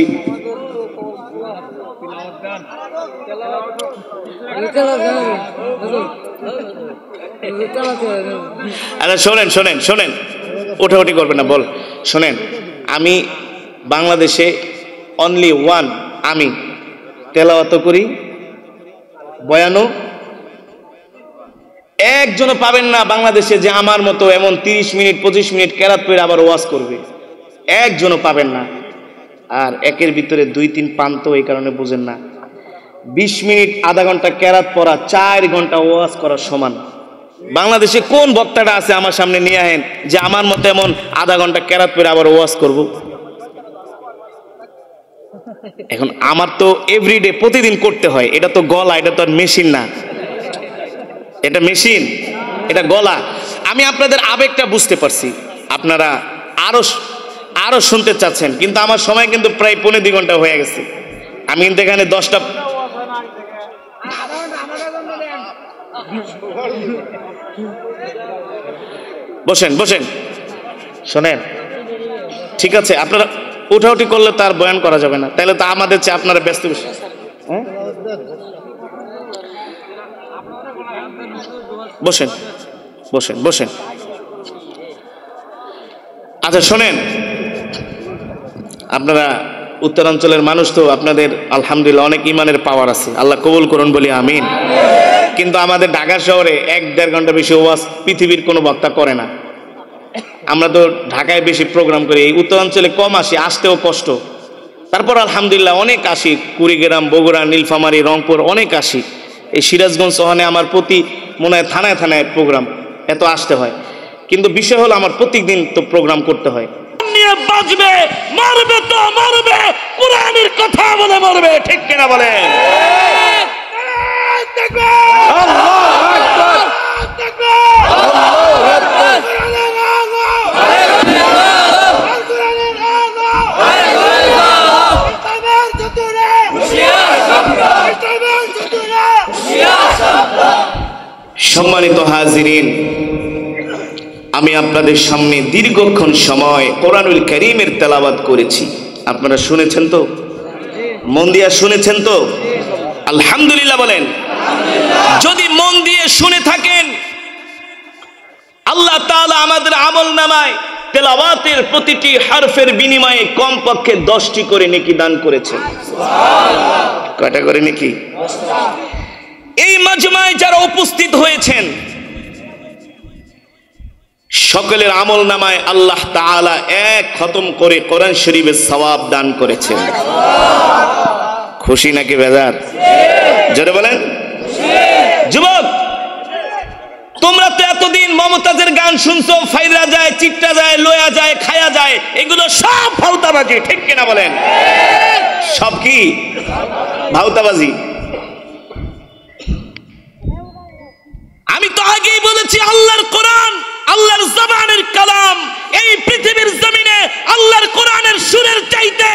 আচ্ছা শোনেন, ওঠাউঠি করবেন না, বল শোনেন। আমি বাংলাদেশে অনলি ওয়ান আমি তেলাওয়াত করি, বয়ানও একজনও পাবেন না বাংলাদেশে যে আমার মতো এমন 30 মিনিট 25 মিনিট কেরাত পড়ে আবার ওয়াজ করবে, একজনও পাবেন না। আর একের ভিতরে 2-3 পান্ত, এই কারণে বুঝেন না। 20 মিনিট আধা ঘন্টা কেরাত পড়া 4 ঘন্টা ওয়াজ করা সমান। বাংলাদেশে কোন বক্তাটা আছে আমার সামনে নিয়ে আহেন যে আমার মতো এমন আধা ঘন্টা কেরাত পড়ে আবার ওয়াজ করব? এখন আমার তো এভরিডে প্রতিদিন করতে হয়, এটা তো গলা, এটা তো আর মেশিন না। এটা মেশিন, এটা গলা। আমি আপনাদের আবেগটা বুঝতে পারছি, আপনারা আরো শুনতে চাচ্ছেন, কিন্তু আমার সময় কিন্তু প্রায় 2.5 ঘন্টা হয়ে গেছে। আমি কিন্তু এখানে 10টা বসেন শোনেন, ঠিক আছে? আপনারা উঠাউঠি করলে তার বয়ান করা যাবে না, তাহলে তো আমাদের চেয়ে আপনারা ব্যস্ত বেশি। বসেন। আচ্ছা শোনেন, আপনারা উত্তরাঞ্চলের মানুষ তো, আপনাদের আলহামদুলিল্লাহ অনেক ইমানের পাওয়ার আছে, আল্লাহ কবুল করুন, বলি আমিন। কিন্তু আমাদের ঢাকা শহরে 1-1.5 ঘন্টা বেশি ওয়াজ পৃথিবীর কোনো বক্তা করে না। আমরা তো ঢাকায় বেশি প্রোগ্রাম করি, এই উত্তরাঞ্চলে কম আসি, আসতেও কষ্ট। তারপর আলহামদুলিল্লাহ অনেক আসি, কুড়িগ্রাম, বগুড়া, নীলফামারী, রংপুর অনেক আসি। এই সিরাজগঞ্জ শহরে আমার প্রতি মনে হয় থানায় প্রোগ্রাম, এত আসতে হয়। কিন্তু বিষয় হলো আমার প্রত্যেকদিন তো প্রোগ্রাম করতে হয়। নিয়ে বাজবে, মারবে তো মারবে, কোরআনের কথা বলে মারবে, ঠিক কিনা বলেন? সম্মানিত হাজিরিন, আমি আপনাদের সামনে দীর্ঘক্ষণ সময় কোরআনুল কারীমের তেলাওয়াত করেছি। আপনারা শুনেছেন তো? মন দিয়ে শুনেছেন তো? আলহামদুলিল্লাহ বলেন। যদি মন দিয়ে শুনে থাকেন, আল্লাহ তাআলা আমাদের আমলনামায় তেলাওয়াতের প্রতিটি হারফের বিনিময়ে কমপক্ষে 10টি করে নেকি দান করেছেন। কয়টা করে নেকি? এই মাজমায় যারা উপস্থিত হয়েছেন সকলের আমলনামায় আল্লাহ তাআলা 1 খতম করে কোরআন শরীফের সওয়াব দান করেছেন। খুশি নাকি বেজার? জোরে বলেন। যুবক, তোমরা তো এতদিন মমতাজের গান শুনছো, ফাইরা যায়, চিট্টা যায়, লয়া যায়, খায়া যায়, এগুলো সব ভাউতাবাজি, ঠিক কিনা বলেন? সব কি ভাউতাবাজি? আমি তো আগেই বলেছি, আল্লাহর কোরআন, আল্লাহর জবানের কালাম, এই পৃথিবীর জমিনে আল্লাহর কোরআনের সুরের চাইতে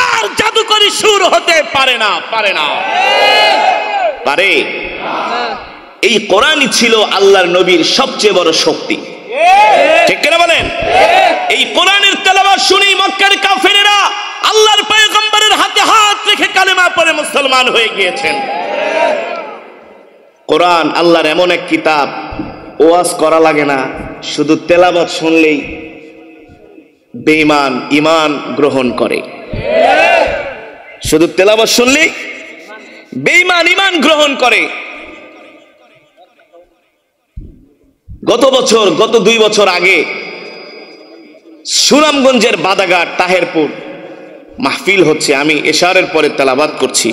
আর জাদুকরী সুর হতে পারে না। পারে? এই কোরআনই ছিল আল্লাহর নবীর সবচেয়ে বড় শক্তি, ঠিক কিনা বলেন? এই কোরআনের তেলাওয়াত শুনেই মক্কার কাফেরেরা আল্লাহর পয়গম্বরের হাতে হাত রেখে কালেমা পড়ে মুসলমান হয়ে গিয়েছেন। কোরআন আল্লাহর এমন এক কিতাব, ওয়াজ করা লাগে না, শুধু তেলাওয়াত শুনলেই বেঈমান ঈমান গ্রহণ করে। শুধু তেলাওয়াত শুনলেই বেঈমান ঈমান গ্রহণ করে। গত 2 বছর আগে সুনামগঞ্জের বাদাঘাট তাহেরপুর মাহফিল হচ্ছে, আমি এশারের পরে তেলাওয়াত করছি।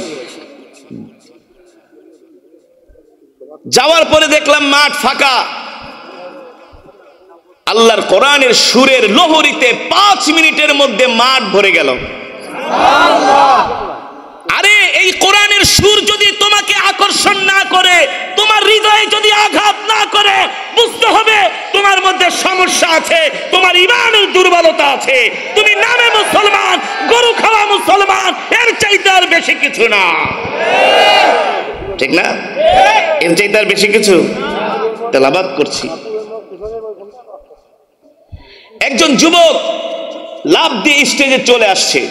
যাওয়ার পরে দেখলাম মাঠ ফাঁকা। আল্লাহর কোরআনের সুরের লোহরীতে 5 মিনিটের মধ্যে মাঠ ভরে গেল। আরে এই কোরআনের সুর যদি তোমাকে আকর্ষণ না করে, তোমার হৃদয়ে যদি আঘাত না করে, বুঝতে হবে তোমার মধ্যে সমস্যা আছে, তোমার ঈমানের দুর্বলতা আছে। তুমি নামে মুসলমান, গরু খাওয়া মুসলমান, এর চাইতে আর বেশি কিছু না। ঠিক না? এর চাইতে আর বেশি কিছু। তেলাওয়াত করছি, একজন যুবক লাফ দিয়ে স্টেজে চলে আসছে।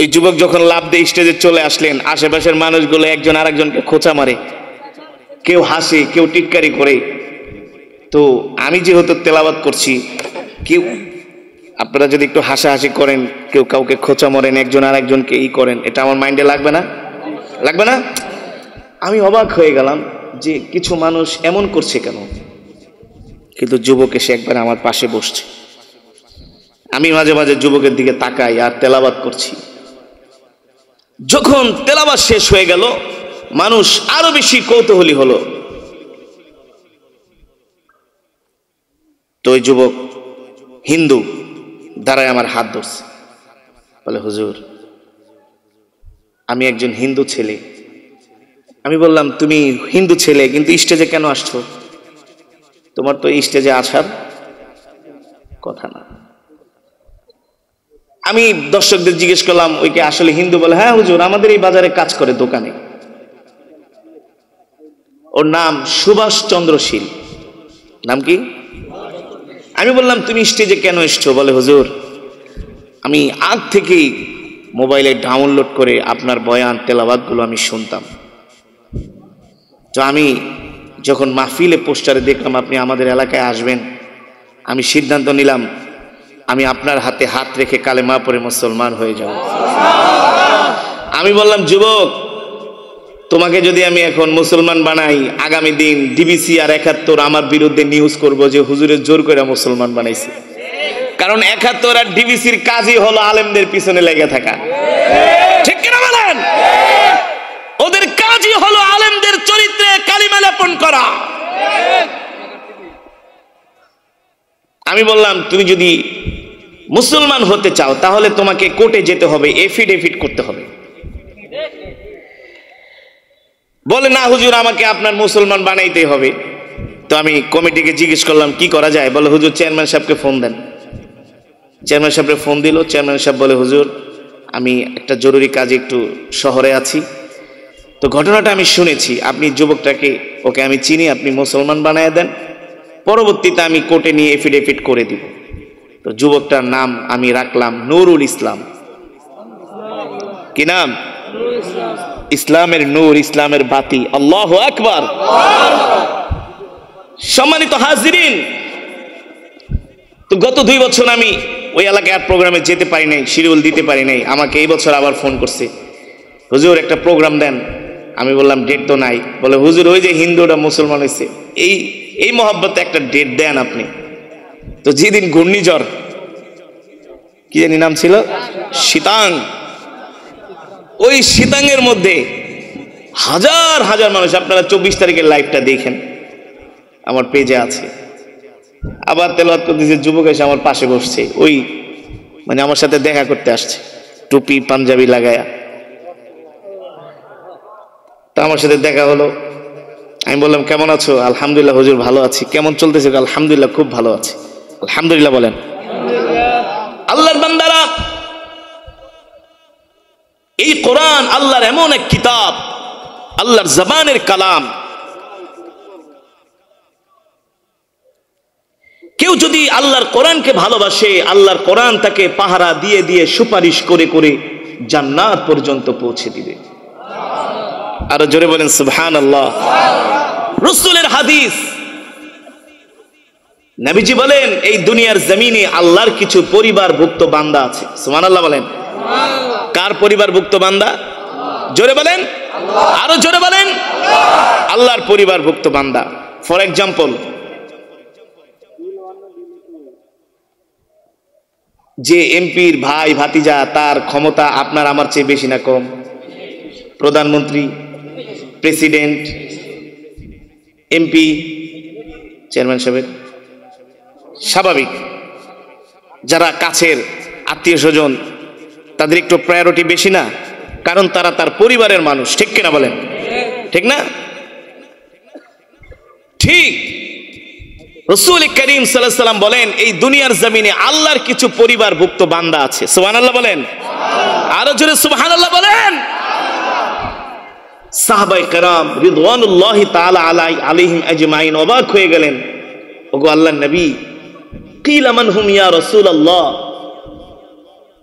ওই যুবক যখন লাফ দিয়ে স্টেজে চলে আসলেন, আশেপাশের মানুষগুলো একজন আরেকজনকে খোঁচা মারে, কেউ হাসে, কেউ টিটকারি করে। তো আমি যেহেতু তেলাওয়াত করছি, কেউ আপনারা যদি একটু হাসাহাসি করেন, কেউ কাউকে খোঁচা মারেন, একজন আরেকজনকে করেন, এটা আমার মাইন্ডে লাগবে না? লাগবে না? আমি অবাক হয়ে গেলাম যে কিছু মানুষ এমন করছে কেন, কিন্তু যুবক এসে একবার আমার পাশে বসছে। আমি মাঝে মাঝে যুবকের দিকে তাকাই আর তেলাওয়াত করছি। যখন তেলাওয়াত শেষ হয়ে গেল, মানুষ আরো বেশি কৌতূহলী হলো। তো ওই যুবক হিন্দু দাঁড়ায় আমার হাত ধরছে, বলে, হুজুর আমি একজন হিন্দু ছেলে। আমি বললাম, তুমি হিন্দু ছেলে কিন্তু স্টেজে কেন আসছো? তোমার তো স্টেজে আসার কথা না। আমি দর্শকদের জিজ্ঞেস করলাম, ওই কি আসলে হিন্দু? বলে, হ্যাঁ হুজুর, আমাদের এই বাজারে কাজ করে দোকানে। ওর নাম সুভাষ চন্দ্র শীল। নাম কি? আমি বললাম, তুমি স্টেজে কেন এসছো? বলে, হুজুর আমি আগ থেকেই মোবাইলে ডাউনলোড করে আপনার বয়ান তেলাওয়াতগুলো আমি শুনতাম। তো আমি যখন মাহফিলে পোস্টারে দেখলাম আপনি আমাদের এলাকায় আসবেন, আমি সিদ্ধান্ত নিলাম আমি আপনার হাতে হাত রেখে কালেমা পড়ে মুসলমান হয়ে যাব। আমি বললাম, যুবক তোমাকে যদি আমি এখন মুসলমান বানাই, আগামী দিন ডিবিসি আর ৭১ আমার বিরুদ্ধে নিউজ করব যে হুজুরের জোর করে মুসলমান বানাইছে। কারণ ৭১ আর ডিবিসির কাজই হলো আলেমদের পিছনে লেগে থাকা। ঠিক কিনা বলেন? ওদের কাজই হলো আলেমদের চরিত্রে কালিমা লেপন করা। আমি বললাম, তুমি যদি মুসলমান হতে চাও তাহলে তোমাকে কোর্টে যেতে হবে, এফিডেভিট করতে হবে। বলে, না হুজুর আমাকে আপনার মুসলমান বানাইতে হবে। তো আমি কমিটিকে জিজ্ঞেস করলাম কি করা যায়। বলে, হুজুর চেয়ারম্যান সাহেবকে ফোন দেন। চেয়ারম্যান সাহেবকে ফোন দিল। চেয়ারম্যান সাহেব বলে, হুজুর আমি একটা জরুরি কাজে একটু শহরে আছি। তো ঘটনাটা আমি শুনেছি, আপনি যুবকটাকে, ওকে আমি চিনি, আপনি মুসলমান বানায় দেন, পরবর্তীতে আমি কোর্টে নিয়ে এফিডেভিট করে দিব। তো যুবকটার নাম আমি রাখলাম নুরুল ইসলাম। কি নাম? ইসলামের নূর, ইসলামের বাতি। আল্লাহু আকবার। সম্মানিত হাজিরিন, তো গত 2 বছর আমি ওই এলাকায় প্রোগ্রামে যেতে পারি নাই, শিডিউল দিতে পারি নাই। আমাকে এই বছর আবার ফোন করছে, হুজুর একটা প্রোগ্রাম দেন। আমি বললাম, ডেট তো নাই। বলে, হুজুর ওই যে হিন্দুরা মুসলমান হয়েছে, এই মহব্বতে একটা ডেট দেন আপনি। তো যেদিন ঘূর্ণিঝড়, কি জানি নাম ছিল, শীতাং, ওই শীতাঙ্গের মধ্যে হাজার হাজার মানুষ, আপনারা 24 তারিখের লাইভটা দেখেন, আমার পেজে আছে। আবার তেলাওয়াত করতেছে, যুবক এসে আমার পাশে বসছে, ওই মানে আমার সাথে দেখা করতে আসছে, টুপি পাঞ্জাবি লাগায়া। তা আমার সাথে দেখা হলো। আমি বললাম, কেমন আছো? আলহামদুলিল্লাহ হুজুর ভালো আছি। কেমন চলতেছে? আলহামদুলিল্লাহ খুব ভালো আছি। আলহামদুলিল্লাহ বলেন। আল্লাহর বান্দারা, এই কোরআন আল্লাহর এমন এক কিতাব, আল্লাহর জবানের কালাম। কেউ যদি আল্লাহর কোরআনকে ভালোবাসে, আল্লাহর কোরআন তাকে পাহারা দিয়ে দিয়ে সুপারিশ করে করে জান্নাত পর্যন্ত পৌঁছে দিবে। আরো জোরে বলেন সুবহানাল্লাহ। রাসূলের হাদিস, নবীজি বলেন, এই দুনিয়ার জমিনে আল্লাহর কিছু পরিবারভুক্ত বান্দা আছে। সুবহানাল্লাহ বলেন। কার পরিবারভুক্ত বান্দা? জোরে বলেন, আরো জোরে বলেন। আল্লাহর পরিবারভুক্ত বান্দা। ফর এক্সাম্পল, যে এমপির ভাই ভাতিজা, তার ক্ষমতা আপনার আমার চেয়ে বেশি না কম? প্রধানমন্ত্রী, প্রেসিডেন্ট, এমপি, চেয়ারম্যান সাহেব, স্বাভাবিক। যারা কাছের আত্মীয় স্বজন, তাদের একটু প্রায়োরিটি বেশি না? কারণ তারা তার পরিবারের মানুষ, ঠিক কিনা বলেন? ঠিক না? ঠিক। রাসূল করিম সাল্লাল্লাহু আলাইহি ওয়াসাল্লাম বলেন, এই দুনিয়ার জমিনে আল্লাহর কিছু পরিবারভুক্ত বান্দা আছে। সুবহানাল্লাহ বলেন, আরো জোরে সুবহানাল্লাহ বলেন। সাহাবায়ে কেরাম রিদওয়ানুল্লাহি তাআলা আলাইহিম আজমাইন অবাক হয়ে গেলেন, ওগো আল্লাহর নবী, কিলা মান হুম ইয়া রাসূলুল্লাহ,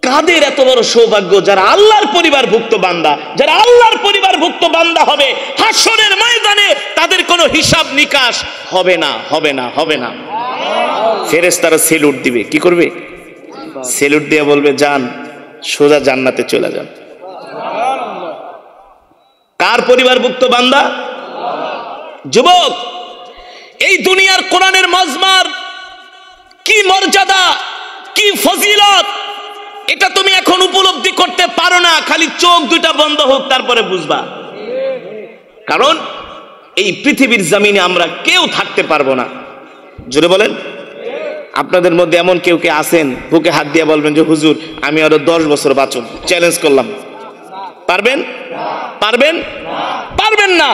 কাদের এত বড় সৌভাগ্য যারা আল্লাহর পরিবারভুক্ত বান্দা, যারা আল্লাহর পরিবারভুক্ত বান্দা হবে, হাসরের ময়দানে তাদের কোনো হিসাব নিকাশ হবে না, হবে না, হবে না। ফেরেশতারা সেলুট দিবে, কি করবে? সেলুট দিয়ে বলবে, যান, সোজা জান্নাতে চলে যান। কার পরিবারভুক্ত বান্দা? যুবক, এই দুনিয়ার কোরআনের মজমার কি মর্যাদা, কি ফজিলত, এটা তুমি এখন উপলব্ধি করতে পারো না। খালি চোখ দুইটা বন্ধ হোক, তারপরে বুঝবা। কারণ এই পৃথিবীর জমিনে আমরা কেউ থাকতে পারবো না। জোরে বলেন। আপনাদের মধ্যে এমন কেউ কে আছেন, বুকে হাত দিয়ে বলবেন যে হুজুর আমি আরো 10 বছর বাঁচব, চ্যালেঞ্জ করলাম? পারবেন? পারবেন? পারবেন না।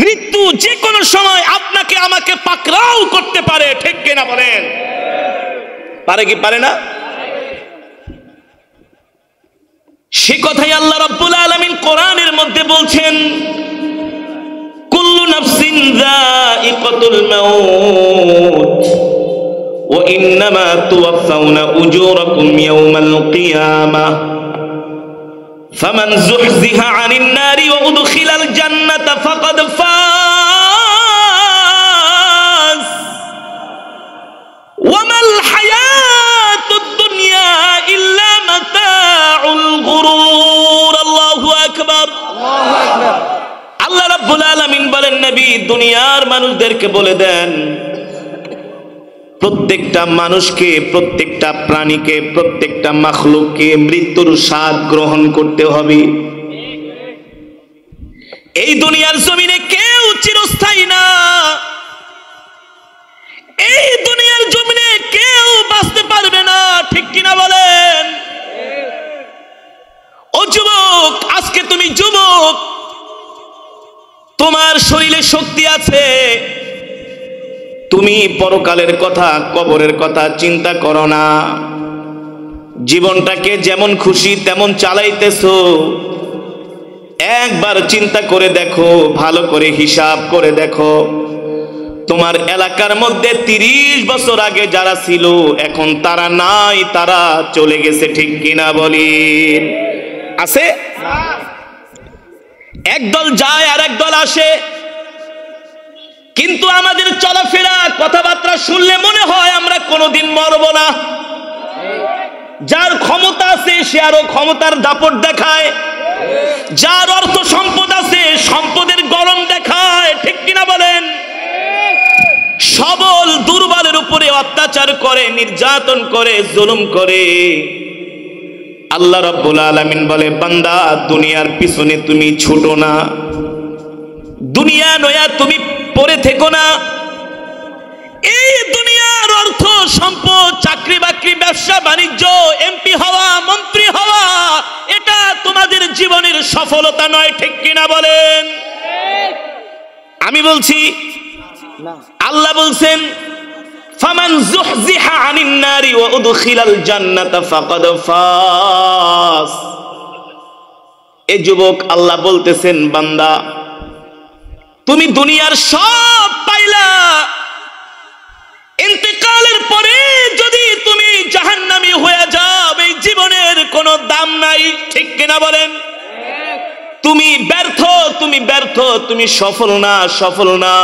মৃত্যু যে কোনো সময় আপনাকে আমাকে পাকড়াও করতে পারে, ঠিক কিনা বলেন? পারে কি পারে না? সে কথাই আল্লাহ রাব্বুল আলামিন কোরআনের মধ্যে বলছেন, কুল্লু নাফসিন যায়িকাতুল মাউত ওয়া ইন্নামা তুওয়াফাউনা উজুরাকুম ইয়াওমাল কিয়ামাহ ফামান যুহজিহা আনিন নারি ওয়া উদখিলাল জান্নাতা ফাকাদ ফাজ ওয়া মাল হায়াতুদ দুনিয়া ইল্লা মাতাউল গুরুর। আল্লাহু আকবার, আল্লাহু আকবার। আল্লাহ রাব্বুল আলামিন বলেন, নবী দুনিয়ার মানুষদেরকে বলে দেন, প্রত্যেকটা মানুষকে, প্রত্যেকটা প্রাণীকে, প্রত্যেকটা মাখলুককে মৃত্যুর স্বাদ গ্রহণ করতে হবে। এই দুনিয়ার জমিনে কেউ চিরস্থায়ী না। এই দুনিয়ার জমিনে কেউ বাঁচতে পারবে না, ঠিক কিনা বলেন? ও যুবক, আজকে তুমি যুবক, তোমার শরীরে শক্তি আছে, তুমি পরকালের কথা, কবরের কথা চিন্তা করো না। জীবনটাকে যেমন খুশি তেমন চালাইতেছো। একবার চিন্তা করে দেখো, ভালো করে হিসাব করে দেখো, তোমার এলাকার মধ্যে 30 বছর আগে যারা ছিল এখন তারা নাই, তারা চলে গেছে, ঠিক কিনা বলেন? আছে? একদল যায় আর একদল আসে, কিন্তু আমাদের চলাফেরা, কথাবার্তা শুনলে মনে হয় আমরা কোনোদিন মরবো না। যার ক্ষমতা আছে সে আরো ক্ষমতার দাপট দেখায়, যার অর্থ সম্পদ আছে সম্পদের গরম দেখায়, ঠিক কিনা বলেন? সবল দুর্বলের উপরে অত্যাচার করে, নির্যাতন করে, জুলুম করে। আল্লাহ রাব্বুল আলামিন বলে, বান্দা দুনিয়ার পিছনে তুমি ছোট না, দুনিয়া নয়া তুমি পড়ে থেকো না। এই দুনিয়ার অর্থ সম্পদ, চাকরি বাকরি, ব্যবসা বাণিজ্য, এমপি হওয়া, মন্ত্রী হওয়া, এটা তোমাদের জীবনের সফলতা নয়, ঠিক কিনা বলেন? আমি বলছি না, আল্লাহ বলছেন, ফামান যুহজিহা আনিন নারি ওয়া উদখিলাল জান্নাতা ফাকাদ ফাজ। এই যুবক, আল্লাহ বলতেছেন, বান্দা তুমি দুনিয়ার সব পাইলা, ইন্তেকালের পরে যদি তুমি জাহান্নামী হয়ে যাও, এই জীবনের কোনো দাম নাই, ঠিক কিনা বলেন? তুমি ব্যর্থ, তুমি ব্যর্থ, তুমি সফল না, সফল না।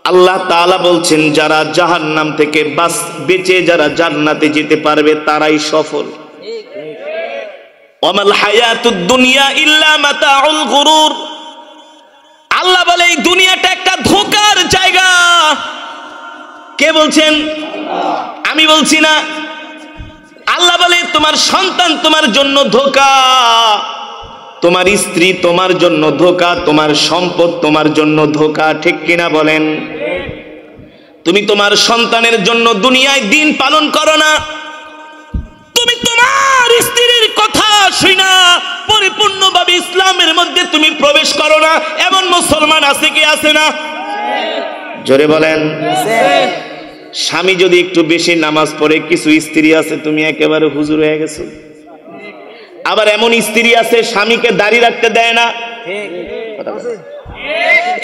আল্লাহ তাআলা বলছেন, যারা জাহান্নাম থেকে বেঁচে যারা জান্নাতে যেতে পারবে তারাই সফল। ওয়ামাল হায়াতুদ দুনিয়া ইল্লা মাতাউল গুরুর। আল্লাহ বলে, এই দুনিয়াটা একটা ধোঁকার জায়গা। কে বলছেন? আমি বলছি না। আল্লাহ বলে, তোমার সন্তান তোমার জন্য ধোঁকা, তোমার স্ত্রী তোমার জন্য ধোঁকা, তোমার সম্পদ তোমার জন্য ধোঁকা, ঠিক কিনা বলেন? তুমি তোমার সন্তানের জন্য দুনিয়ায় দিন পালন করো না, তুমি তোমার তোমার স্ত্রীর কথা শুনা পরিপূর্ণভাবে ইসলামের মধ্যে তুমি প্রবেশ করো না, এমন মুসলমান আছে কি আছে না? জোরে বলেন। স্বামী যদি একটু বেশি নামাজ পড়ে, কিছু স্ত্রী আছে তুমি একেবারে হুজুর হয়ে গেছো। আবার এমন স্ত্রী আছে স্বামীকে দাড়ি রাখতে দেয় না,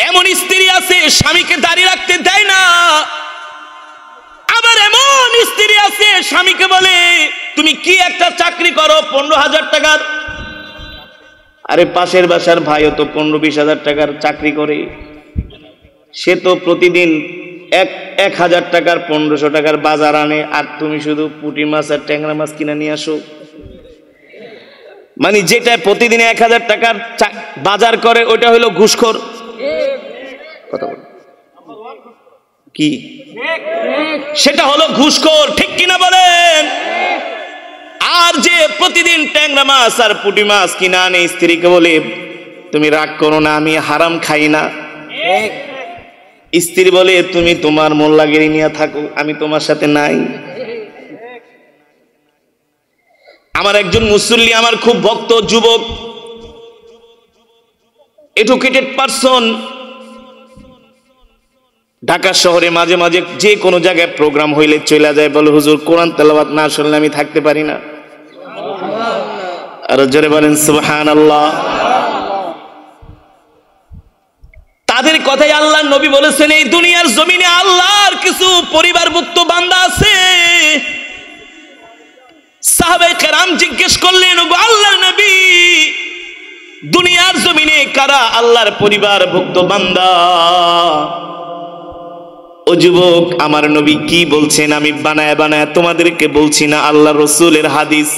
এমন স্ত্রী আছে স্বামীকে দাড়ি রাখতে দেয় না। আবার এমন স্ত্রী আছে স্বামীকে বলে তুমি কি একটা চাকরি করো 15,000 টাকার, আরে পাশের বাসার ভাইও তো 15-20,000 টাকার চাকরি করে, সে তো প্রতিদিন 1,000 টাকার 1500 টাকার বাজার আনে, আর তুমি শুধু পুঁটি মাছ আর ট্যাংরা মাছ কিনে নিয়ে আসো। মানে যেটা প্রতিদিন 1,000 টাকার বাজার করে ওইটা হলো ঘুষখোর। কথা বল কি? সেটা হলো ঘুষখোর, ঠিক কিনা বলেন? আর যে প্রতিদিন ট্যাংরা মাছ আর পুঁটি মাছ কিনে আনে, স্ত্রীকে বলে তুমি রাগ করো না, আমি হারাম খাই না। স্ত্রী বলে তুমি তোমার মোল্লাগিরি নিয়ে থাকো, আমি তোমার সাথে নাই। আমার একজন মুসল্লি, আমার খুব ভক্ত যুবক, এডুকেটেড পারসন, ঢাকা শহরে মাঝে মাঝে যে কোনো জায়গায় প্রোগ্রাম হইলে চলে যায়, বলে হুজুর কোরআন তেলাওয়াত না শুনলে আমি থাকতে পারি না। আর জোরে বলেন সুবহানাল্লাহ। তাদের কথাই আল্লাহর নবী বলেছেন এই দুনিয়ার জমিনে আল্লাহর কিছু পরিবারভুক্ত বান্দা আছে। সাহাবায়ে কেরাম জিজ্ঞেস করলেন, ওগো আল্লাহর নবী, দুনিয়ার জমিনে কারা আল্লাহর পরিবারভুক্ত বান্দা? ও যুবক, আমার নবী কি বলছেন আমি বানায় বানায় তোমাদেরকে বলছি না, আল্লাহ রাসূলের হাদিস।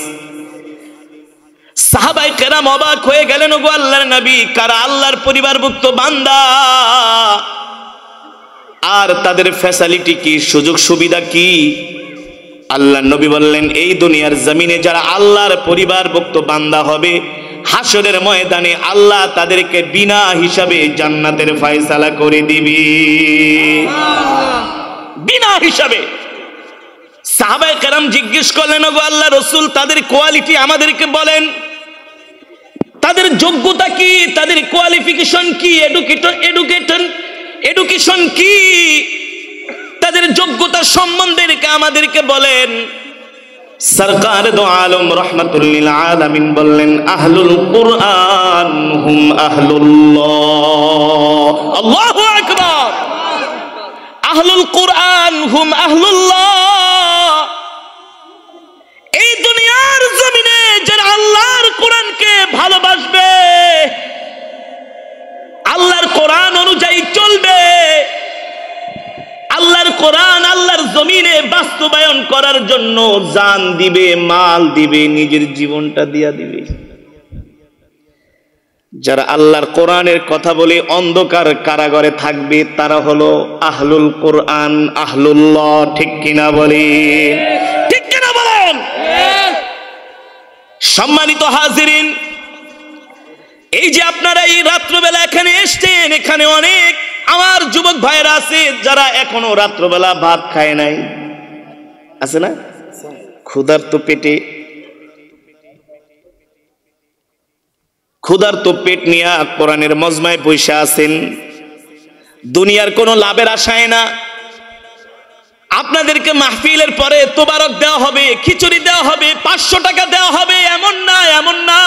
সাহাবায়ে কেরাম অবাক হয়ে গেলেন, ওগো আল্লাহর নবী, কারা আল্লাহর পরিবারভুক্ত বান্দা? আর তাদের ফ্যাসিলিটি কি, সুযোগ সুবিধা কি? আল্লাহর নবী বললেন, এই দুনিয়ার জমিনে যারা আল্লাহর পরিবারভুক্ত বান্দা হবে, হাসরের ময়দানে আল্লাহ তাদেরকে বিনা হিসাবে জান্নাতের ফয়সালা করে দিবে, বিনা হিসাবে। সাহাবায়ে কেরাম জিজ্ঞেস করলেন, ওগো আল্লাহর রাসূল, তাদের কোয়ালিটি আমাদেরকে বলেন, তাদের যোগ্যতা কি, তাদের কোয়ালিফিকেশন কি, এডুকেশন কি, তাদের যোগ্যতা সম্বন্ধে আমাদেরকে বলেন। সরকার দো আলম রাহমাতুল লিল আলামিন বললেন, আহলুল কুরআন হুম আহলুল্লাহ। আল্লাহু আকবার। আহলুল কুরআন হুম আহলুল্লাহ। এই দুনিয়ার জমিনে যারা আল্লাহর কোরআনকে ভালোবাসবে, আল্লাহর কোরআন অনুযায়ী চলবে, আল্লাহর কোরআন আল্লাহর জমিনে বাস্তবায়ন করার জন্য জান দিবে, মাল দিবে, নিজের জীবনটা দিয়া দিবে। যারা আল্লাহর কোরআনের কথা বলে অন্ধকার কারাগারে থাকবে, তারা হলো আহলুল কোরআন, আহলুল্লাহ। ঠিক কিনা বলেন? ঠিক কিনা বলেন? সম্মানিত হাজিরিন, এই যে আপনারা এই রাত্রবেলা এখানে এসছেন, এখানে অনেক আমার যুবক ভাইরা আছে যারা এখনো রাত্রবেলা ভাত খায় নাই, আছে না? ক্ষুধার্ত পেটে, ক্ষুধার্ত পেট নিয়ে কোরআনের মজমায় বসে আছেন, দুনিয়ার কোনো লাভের আশায় না। আপনাদেরকে মাহফিলের পরে তোবারক দেওয়া হবে, খিচুড়ি দেওয়া হবে, 500 টাকা দেওয়া হবে, এমন না, এমন না।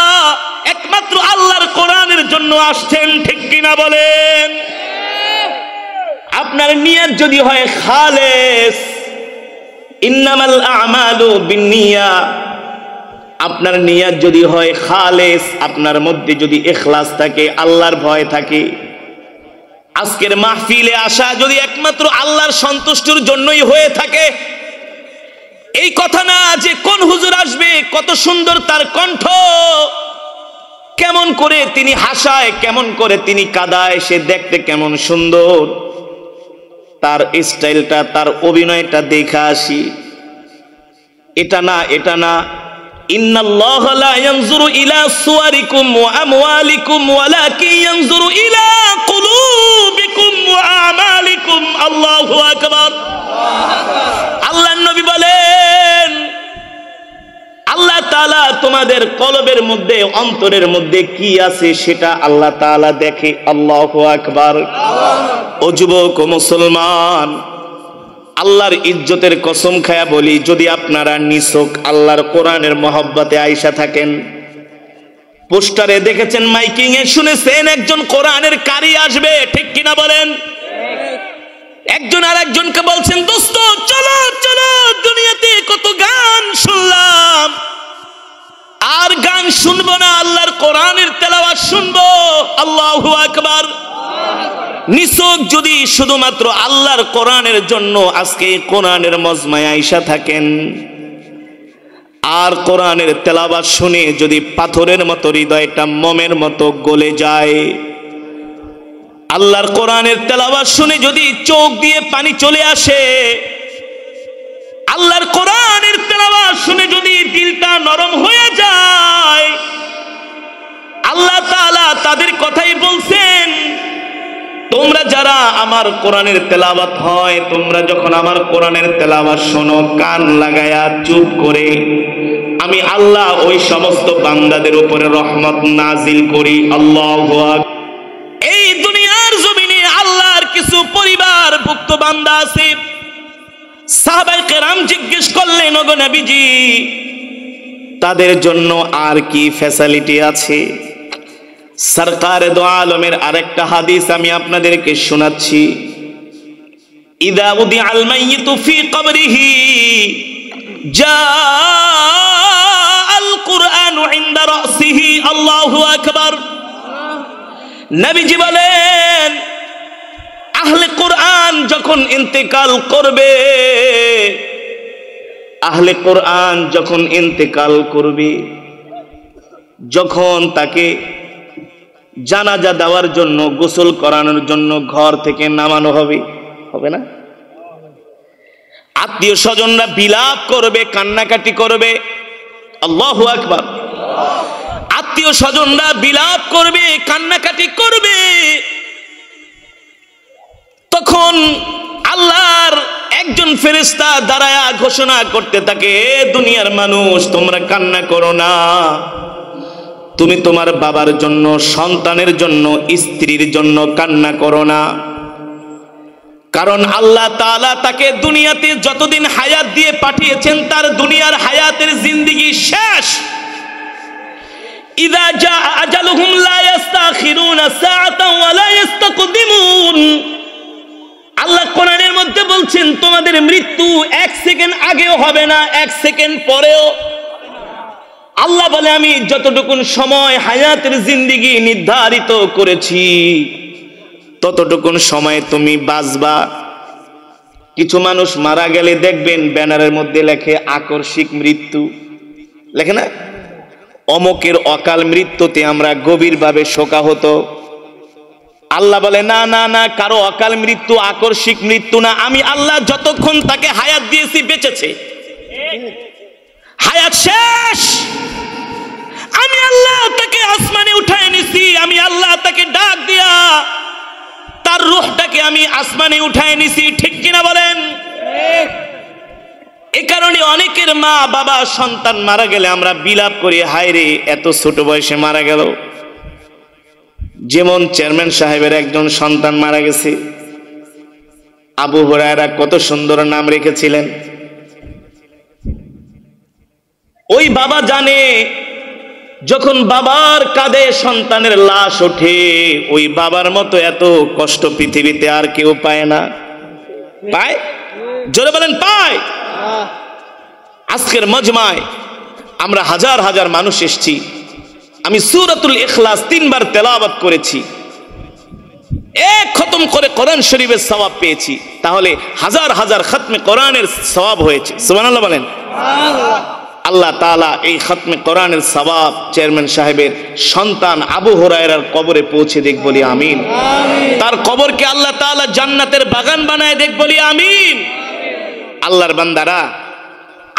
একমাত্র আল্লাহর কোরআনের জন্য আসছেন, ঠিক কিনা বলেন? আপনার নিয়ত যদি হয় খালেস, ইন্নামাল আমালু বিন্নিয়া, আপনার নিয়ত যদি হয় খালেস, আপনার মধ্যে যদি ইখলাস থাকে, আল্লাহর ভয় থাকে, আজকের মাহফিলে আসা যদি একমাত্র আল্লাহর সন্তুষ্টির জন্যই হয়ে থাকে, এই কথা না যে কোন হুজুর আসবে, কত সুন্দর তার কণ্ঠ, কেমন করে তিনি হাসায়, কেমন করে তিনি কাঁদায়, সে দেখতে কেমন সুন্দর, তার স্টাইলটা, তার অভিনয়টা দেখে আসি, এটা না, এটা না। ইন্নাল্লাহা লা ইয়ানজুরু ইলা সুওয়ারিকুম ওয়া আমওয়ালিকুম ওয়ালাকিন ইয়ানজুরু ইলা কুলুবিকুম ওয়া আমালিকুম। আল্লাহু আকবার। আল্লাহর নবী বলেন, আল্লাহ তাআলা তোমাদের কলবের মধ্যে অন্তরের মধ্যে কি আছে সেটা আল্লাহ তাআলা দেখে। আল্লাহু আকবার। ও যুবক ও মুসলমান, আল্লাহর ইজ্জতের কসম খায়া বলি, যদি আপনারা নিছক আল্লাহর কোরআনের মহব্বতে আইসা থাকেন, পোস্টারে দেখেছেন, মাইকিং এ শুনেছেন একজন কোরআনের কারি আসবে, ঠিক কিনা বলেন? একজন আর একজনকে বলছেন, দোস্ত চলো চলো, দুনিয়াতে কত গান শুনলাম, আর গান শুনবো না, আল্লাহর কোরআনের তেলাওয়াত শুনবো। আল্লাহু আকবার। নিছক যদি শুধুমাত্র আল্লাহর কোরআনের জন্য আজকে কোরআনের মজমায় আইসা থাকেন, আর কোরআনের তেলাওয়াত শুনে যদি পাথরের মতো হৃদয়টা মোমের মতো গলে যায়, আল্লাহর কোরআনের তেলাওয়াত শুনে যদি চোখ দিয়ে পানি চলে আসে, আল্লাহর কোরআনের তেলাওয়াত শুনে যদি দিলটা নরম হয়ে যায়, আল্লাহ তাআলা তাদের কথাই বলছেন, তোমরা যারা আমার কোরআনের তেলাওয়াত হয়, তোমরা যখন আমার কোরআনের তেলাওয়াত শোনো, কান লাগায়া চুপ করে, আমি আল্লাহ ওই সমস্ত বান্দাদের উপরে রহমত নাজিল করি। আল্লাহু আকবার। এই দুনিয়ার জমিনে আল্লাহর কিছু পরিবারভুক্ত বান্দা আছে, সাহাবায়ে কেরাম জিজ্ঞেস করলেন, ওগো নবীজি, তাদের জন্য আর কি ফ্যাসিলিটি আছে? সরকারে দো আলমের আরেকটা হাদিস আমি আপনাদেরকে শোনাচ্ছি। ইদা উদিআল মাইয়িতু ফি কবরিহি জাআল কুরআনু ইনদা রাসিহি। আল্লাহু আকবার। নবীজি বলেন, আহলে কোরআন যখন ইন্তেকাল করবে, আহলে কোরআন যখন ইন্তেকাল করবে, যখন তাকে জানাজা দেওয়ার জন্য, গোসল করানোর জন্য ঘর থেকে নামানো হবে, হবে না? আত্মীয় স্বজনরা বিলাপ করবে, কান্নাকাটি করবে। আল্লাহু আকবার। আত্মীয় স্বজনরা বিলাপ করবে, কান্নাকাটি করবে। তখন আল্লাহর একজন ফেরেশতা দাঁড়ায়া ঘোষণা করতে থাকে, দুনিয়ার মানুষ, তোমরা কান্না করো না, তুমি তোমার বাবার জন্য, সন্তানের জন্য, স্ত্রীর জন্য কান্না করো না, কারণ আল্লাহ তাআলা তাকে দুনিয়াতে যতদিন হায়াত দিয়ে পাঠিয়েছেন, তার দুনিয়ার হায়াতের জিন্দেগি শেষ। ইযা জা আজালুহুম লা ইস্তাখিরুনা সাআতান ওয়া লা ইস্তাকদিমুন। আল্লাহ কোরআনের মধ্যে বলছেন, তোমাদের মৃত্যু 1 সেকেন্ড আগেও হবে না, 1 সেকেন্ড পরেও। আল্লাহ বলে, আমি যতটুকুন সময় হায়াতের জিন্দেগি নির্ধারিত করেছি, ততটুকুন সময় তুমি বাঁচবা। কিছু মানুষ মারা গেলে দেখবেন ব্যানারের মধ্যে লেখে আকস্মিক মৃত্যু, লেখে না? অমকের অকাল মৃত্যুতে আমরা গভীরভাবে শোকাহত। আল্লাহ বলে, না না না, কারো অকাল মৃত্যু আকস্মিক মৃত্যু না, আমি আল্লাহ যতক্ষণ তাকে হায়াত দিয়েছি বেঁচেছে, হায়াত শেষ। আমি আল্লাহ তাকে আসমানে উঠায় নিছি, আমি আল্লাহ তাকে ডাক দিয়া তার রূহটাকে আমি আসমানে উঠায় নিছি, ঠিক কিনা বলেন? এই কারণে অনেকের মা বাবা সন্তান মারা গেলে আমরা বিলাপ করি, হায় রে এত ছোট বয়সে মারা গেল। যেমন চেয়ারম্যান সাহেবের একজন সন্তান মারা গেছে, আবু হুরায়রা কত সুন্দর নাম রেখেছিলেন। ওই বাবা জানে, যখন বাবার কাঁধে সন্তানের লাশ ওঠে, ওই বাবার মতো এত কষ্ট পৃথিবীতে আর কেউ পায় না। পায়? জোরে বলেন, পায়? আজকের মজমায় আমরা হাজার হাজার মানুষ এসেছি। আমি সূরাতুল ইখলাস 3 বার তেলাওয়াত করেছি, এক খতম করে কোরআন শরীফের সওয়াব পেয়েছি, তাহলে হাজার হাজার খতমে কোরআনের সওয়াব হয়েছে। সুবহানাল্লাহ বলেন। আল্লাহ তাআলা এই খতমে কোরআনের সওয়াব চেয়ারম্যান সাহেবের সন্তান আবু হুরায়রার কবরে পৌঁছে দেখ বলি আমিন। তার কবরকে আল্লাহ তাআলা জান্নাতের বাগান বানায় দেখ বলি আমিন। আল্লাহর বান্দারা,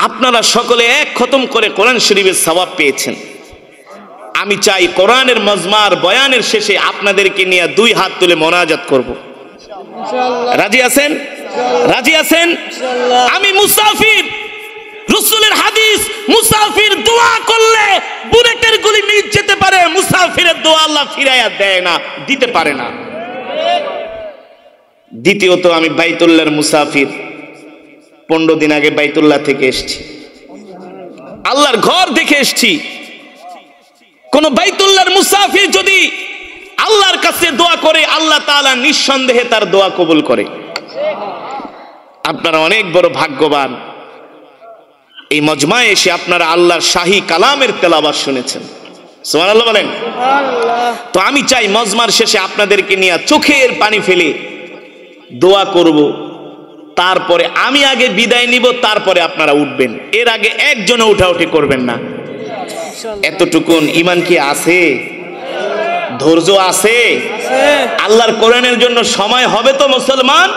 আপনারা সকলে এক খতম করে কোরআন শরীফের সওয়াব পেয়েছেন। আমি চাই কোরআনের মজমার বয়ানের শেষে আপনাদেরকে নিয়ে 2 হাত তুলে মোনাজাত করব। রাজি আছেন? রাজি আছেন? আমি মুসাফির, রাসূলের হাদিস মুসাফির দোয়া করলে বুলেটের গুলি নিচ যেতে পারে, মুসাফিরের দোয়া আল্লাহ ফিরাইয়া দেয় না, দিতে পারে না। দ্বিতীয়ত, আমি বাইতুল্লাহর মুসাফির, 15 দিন আগে বাইতুল্লাহ থেকে এসেছি, আল্লাহর ঘর দেখে এসেছি। কোন বাইতুল্লাহর মুসাফির যদি আল্লাহর কাছে দোয়া করে, আল্লাহ তাআলা নিঃসন্দেহে তার দোয়া কবুল করে। আপনারা অনেক বড় ভাগ্যবান, এই মজমায় এসে আপনারা আল্লাহর শাহী কালামের তেলাওয়াত শুনেছেন। সুবহানাল্লাহ বলেন। তো আমি চাই মজমার শেষে আপনাদেরকে নিয়ে চোখের পানি ফেলে দোয়া করব, তারপরে আমি আগে বিদায় নিব, তারপরে আপনারা উঠবেন। এর আগে একজনও উঠাউঠি করবেন না। এতটুকুন ঈমান কি আছে? ধৈর্য আছে? আল্লাহর কোরআনের জন্য সময় হবে তো মুসলমান?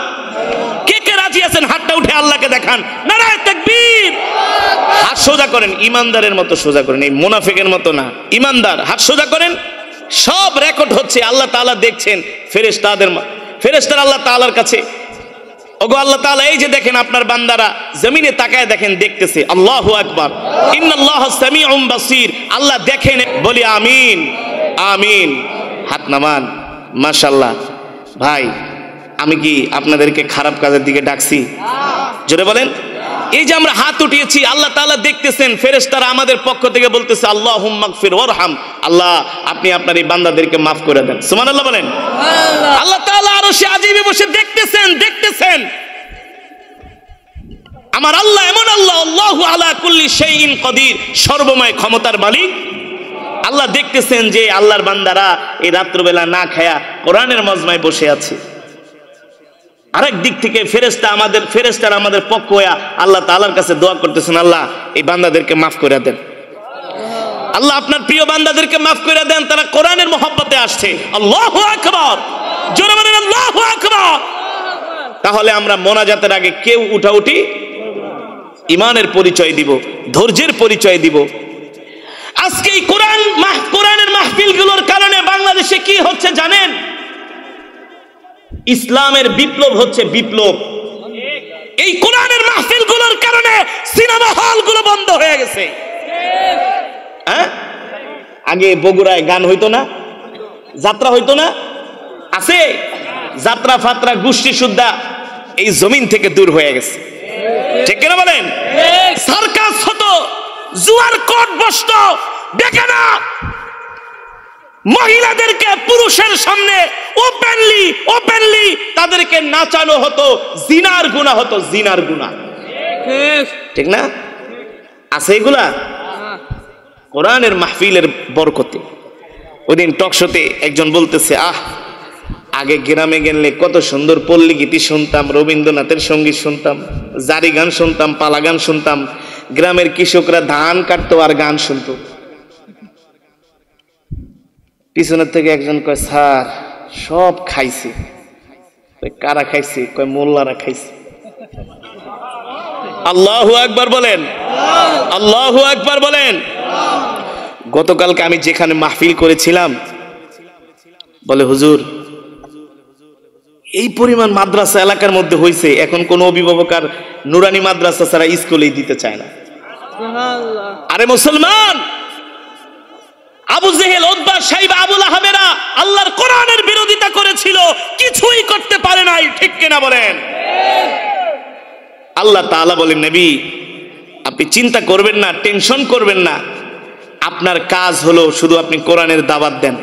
কে কে রাজি আছেন হাতটা উঠে আল্লাহকে দেখান। নারায়ে তাকবীর। হাত সোজা করেন, ইমানদারের মতো সোজা করেন, এই মুনাফিকের মতো না। ইমানদার হাত সোজা করেন। সব রেকর্ড হচ্ছে, আল্লাহ তাআলা দেখছেন। ফেরেশতারা আল্লাহ তাআলার কাছে, ওগো আল্লাহ তাআলা, এই যে দেখেন আপনার বান্দারা জমিনে তাকায় দেখেন, দেখতেছে। আল্লাহু আকবার, ইন্নাল্লাহা সামিউম বাসীর। আল্লাহ দেখেন। বলি আমিন, আমিন। হাত নামান। মাশাআল্লাহ। ভাই, আমি কি আপনাদেরকে খারাপ কাজের দিকে ডাকছি? জোরে বলেন। এই যে আমরা হাত উঠিয়েছি, আল্লাহ তাআলা দেখতেছেন। ফেরেশতারা আমাদের পক্ষ থেকে বলতেছে আল্লাহুম্মা গফির ওয়ারহাম, আল্লাহ আপনি আপনার এই বান্দাদেরকে মাফ করে দেন। সুবহানাল্লাহ বলেন। আল্লাহ তাআলা আরশে আজিমে বসে দেখতেছেন। আমার আল্লাহ এমন আল্লাহ, আল্লাহু আলা কুল্লি শাইইন কাদির, সর্বময় ক্ষমতার মালিক। আল্লাহ দেখতেছেন যে আল্লাহর বান্দারা এই রাত্রবেলা না খায়া কোরআনের মজমায় বসে আছে। আরেক দিক থেকে ফেরেশতারা আমাদের পক্ষ হয়ে আল্লাহ তাআলার কাছে দোয়া করতেছেন, আল্লাহ এই বান্দাদেরকে মাফ করে দেন। আল্লাহ আপনার প্রিয় বান্দাদেরকে মাফ করে দেন, তারা কোরআনের মহব্বতে আসছে। আল্লাহু আকবার। জোরে বলেন আল্লাহু আকবার। তাহলে আমরা মোনাজাতের আগে কেউ উঠাউঠি, ঈমানের পরিচয় দিব, ধৈর্যের পরিচয় দিব। আজকে এই কোরআনের মাহফিলগুলোর কারণে বাংলাদেশে কি হচ্ছে জানেন? ইসলামের বিপ্লব হচ্ছে, বিপ্লব। এই কোরআনের মাহফিলগুলোর কারণে সিনেমা হলগুলো বন্ধ হয়ে গেছে। হ্যাঁ, আগে বগুড়ায় গান হইতো না, যাত্রা হইতো না, আছে যাত্রা ফাত্রা গোষ্ঠী সুদ্ধা এই জমিন থেকে দূর হয়ে গেছে। ঠিক কিনা বলেন? সার্কাস হতো, জুয়ার কোট বসতো, দেখে না মহিলাদেরকে পুরুষের সামনে ওপেনলি তাদেরকে নাচানো হতো, জিনার গুনাহ হতো, জিনার গুনাহ। ঠিক না? আছে এগুলা কোরআনের মাহফিলের বরকতে। ওইদিন টকশোতে একজন বলতেছে, আগে গ্রামে গেলে কত সুন্দর পল্লী গীতি শুনতাম, রবীন্দ্রনাথের সঙ্গীত শুনতাম, জারি গান শুনতাম, পালা গান শুনতাম। গ্রামের কৃষকরা ধান কাটতো আর গান শুনতো। পিছনের থেকে একজন কয়, স্যার সব খাইছে। কারা খাইছে? কয় মোল্লারা খাইছে। আল্লাহু আকবার বলেন, আল্লাহু আকবার বলেন। গতকালকে আমি যেখানে মাহফিল করেছিলাম, বলে হুজুর এই পরিমাণ মাদ্রাসা এলাকার মধ্যে হয়েছে, এখন কোন অভিভাবক আর নুরানি মাদ্রাসা ছাড়া স্কুলেই দিতে চায় না। আরে মুসলমান, আবু জেহেল, উতবা, শাইবা, আবু লাহাবেরা আল্লাহর কোরআনের বিরোধিতা করেছিল, কিছুই করতে পারে নাই। ঠিক কিনা বলেন? আল্লাহ তাআলা বলেন, নবী আপনি চিন্তা করবেন না, টেনশন করবেন না, আপনার কাজ হলো শুধু আপনি কোরআনের দাওয়াত দেন।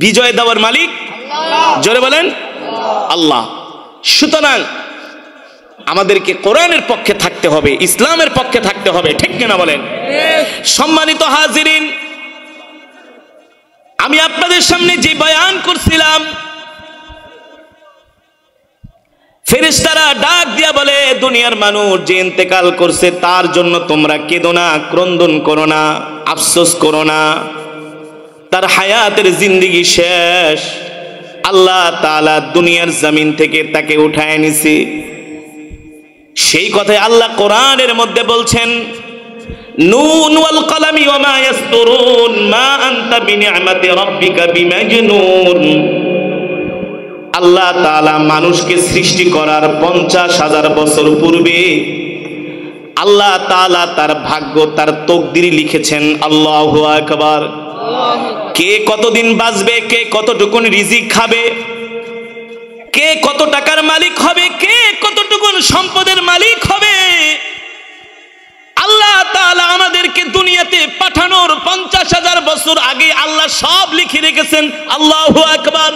বিজয় দেওয়ার মালিক জোরে বলেন আল্লাহ। সুতরাং আমাদেরকে কোরআনের পক্ষে থাকতে হবে, ইসলামের পক্ষে থাকতে হবে। ঠিক কিনা বলেন? সম্মানিত হাজিরিন, আমি আপনাদের সামনে যে বয়ান করছিলাম, ফেরেশতারা ডাক দিয়া বলে, দুনিয়ার মানুষ যে ইন্তেকাল করছে তার জন্য তোমরা কেঁদো না, ক্রন্দন করো না, আফসোস করো না। তার হায়াতের জিন্দেগি শেষ, আল্লাহ তাআলা দুনিয়ার জমিন থেকে তাকে উঠায় নিছে। সেই কথাই আল্লাহ কোরআনের মধ্যে বলছেন, নুন ওয়াল কলামি ওয়া মা ইয়াসতুরুন মা আনতা বিনিআমাতি রাব্বিকা বিমাজনুন। আল্লাহ তাআলা মানুষকে সৃষ্টি করার 50,000 বছর পূর্বে আল্লাহ তাআলা তার ভাগ্য, তার তকদির লিখেছেন। আল্লাহু আকবার। কে কতদিন বাঁচবে, কে কতটুকুন রিজিক খাবে, কে কত টাকার মালিক হবে, কে কতটুকুন সম্পদের মালিক হবে, আল্লাহ তাআলা আমাদেরকে দুনিয়াতে পাঠানোর 50,000 বছর আগে আল্লাহ সব লিখে রেখেছেন। আল্লাহু আকবার।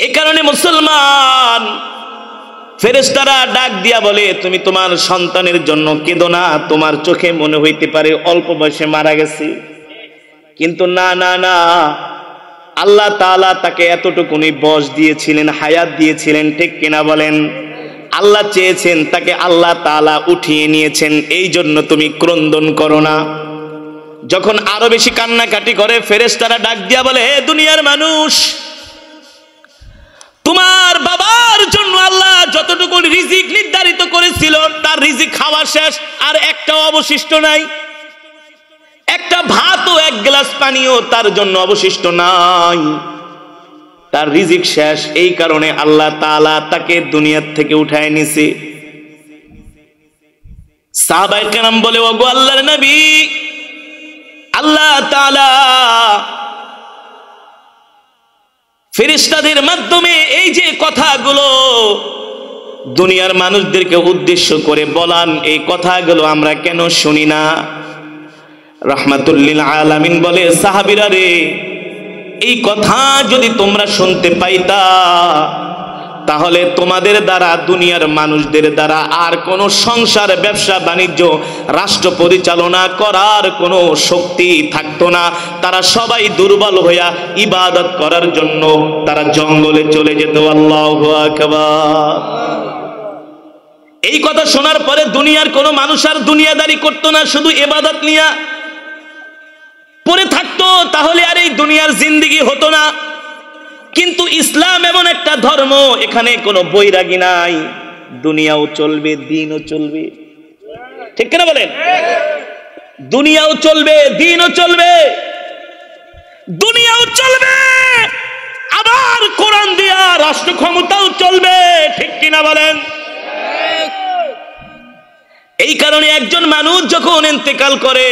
এই কারণে মুসলমান, ফেরেশতারা ডাক দিয়া বলে, তুমি তোমার সন্তানের জন্য কেঁদো না। তোমার চোখে মনে হইতে পারে অল্প বয়সে মারা গেছে, কিন্তু না না না, আল্লাহ তাআলা তাকে এতটুকুনি বয়স দিয়েছিলেন, হায়াত দিয়েছিলেন, ঠিক কিনা বলেন? আল্লাহ চেয়েছেন তাকে আল্লাহ তাআলা উঠিয়ে নিয়েছেন, এই জন্য তুমি ক্রন্দন করো না। যখন আরো বেশি কান্নাকাটি করে, ফেরেশতারা ডাক দিয়া বলে, হে দুনিয়ার মানুষ, তোমার বাবার জন্য আল্লাহ যতটুকু রিজিক নির্ধারিত করেছিল তার রিজিক খাওয়া শেষ, আর একটাও অবশিষ্ট নাই। একটা ভাত ও এক গ্লাস পানিও তার জন্য অবশিষ্ট নাই, তার রিজিক শেষ। এই কারণে আল্লাহ তাআলা তাকে দুনিয়ার থেকে উঠায় নিছে। সাহাবায়ে কেরাম বলে, ওগো আল্লাহর নবী, আল্লাহ তাআলা ফেরেশতাদের মাধ্যমে এই যে কথাগুলো দুনিয়ার মানুষদেরকে উদ্দেশ্য করে বলান, এই কথাগুলো আমরা কেন শুনি না? রাহমাতুল লিল আলামিন বলে, সাহাবীরা রে, এই কথা যদি তোমরা শুনতে পাইতা, তাহলে তোমাদের দ্বারা, দুনিয়ার মানুষদের দ্বারা আর কোনো সংসার, ব্যবসা বাণিজ্য, রাষ্ট্র পরিচালনা করার কোনো শক্তি থাকতো না। তারা সবাই দুর্বল হইয়া ইবাদত করার জন্য তারা জঙ্গলে চলে যেত। আল্লাহু আকবার। এই কথা শোনার পরে দুনিয়ার কোনো মানুষ আর দুনিয়াদারি করতো না, শুধু ইবাদত নিয়ে পড়ে থাকতো, তাহলে আর এই দুনিয়ার জিন্দেগি হতো না। কিন্তু ইসলাম এমন একটা ধর্ম, এখানে কোনো বৈরাগী নাই, দুনিয়াও চলবে, দিনও চলবে, ঠিক কিনা বলেন? দুনিয়াও চলবে, দিনও চলবে, দুনিয়াও চলবে, আবার কোরআন দিয়া রাষ্ট্র ক্ষমতাও চলবে, ঠিক কিনা বলেন? এই কারণে একজন মানুষ যখন ইন্তেকাল করে,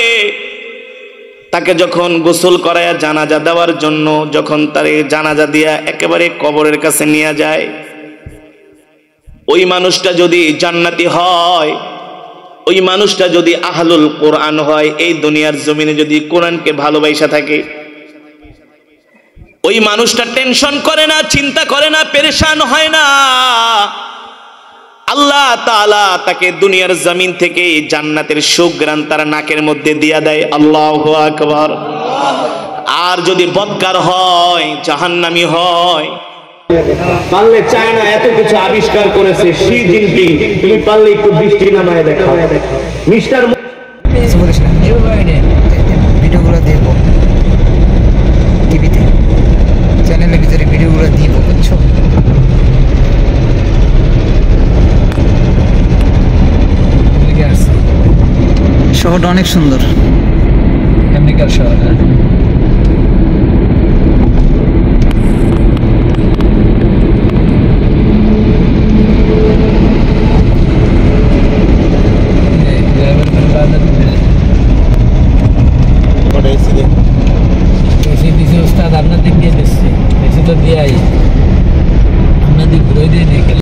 তাকে যখন গোসল করায়া জানাজা দেওয়ার জন্য যখন তার জানাজা দিয়া একেবারে কবরের কাছে নিয়ে যায়, ওই মানুষটা যদি জান্নাতি হয়, ওই মানুষটা যদি আহলুল কোরআন হয়, এই দুনিয়ার জমিনে যদি কোরআনকে ভালোবাসা থাকে, ওই মানুষটা টেনশন করে না, চিন্তা করে না, পেরেশান হয় না। আল্লাহ তাআলা তাকে দুনিয়ার জমিন থেকে জান্নাতের সুঘ্রাণ তার নাকের মধ্যে দিয়া দেয়। আল্লাহু আকবার। আর যদি বদকার হয়, জাহান্নামী হয়, পারলে চায়না এত কিছু আবিষ্কার করেছে, শি জিনপিং, তুমি পারলে একটু বৃষ্টি নামায় দেখাও। মিস্টার ভিডিওগুলো দেখবো টিভিতে, চ্যানেলের ভিতরে ভিডিওগুলো দিব, বুঝছো? শহরটা অনেক সুন্দর, আমেরিকার শহর।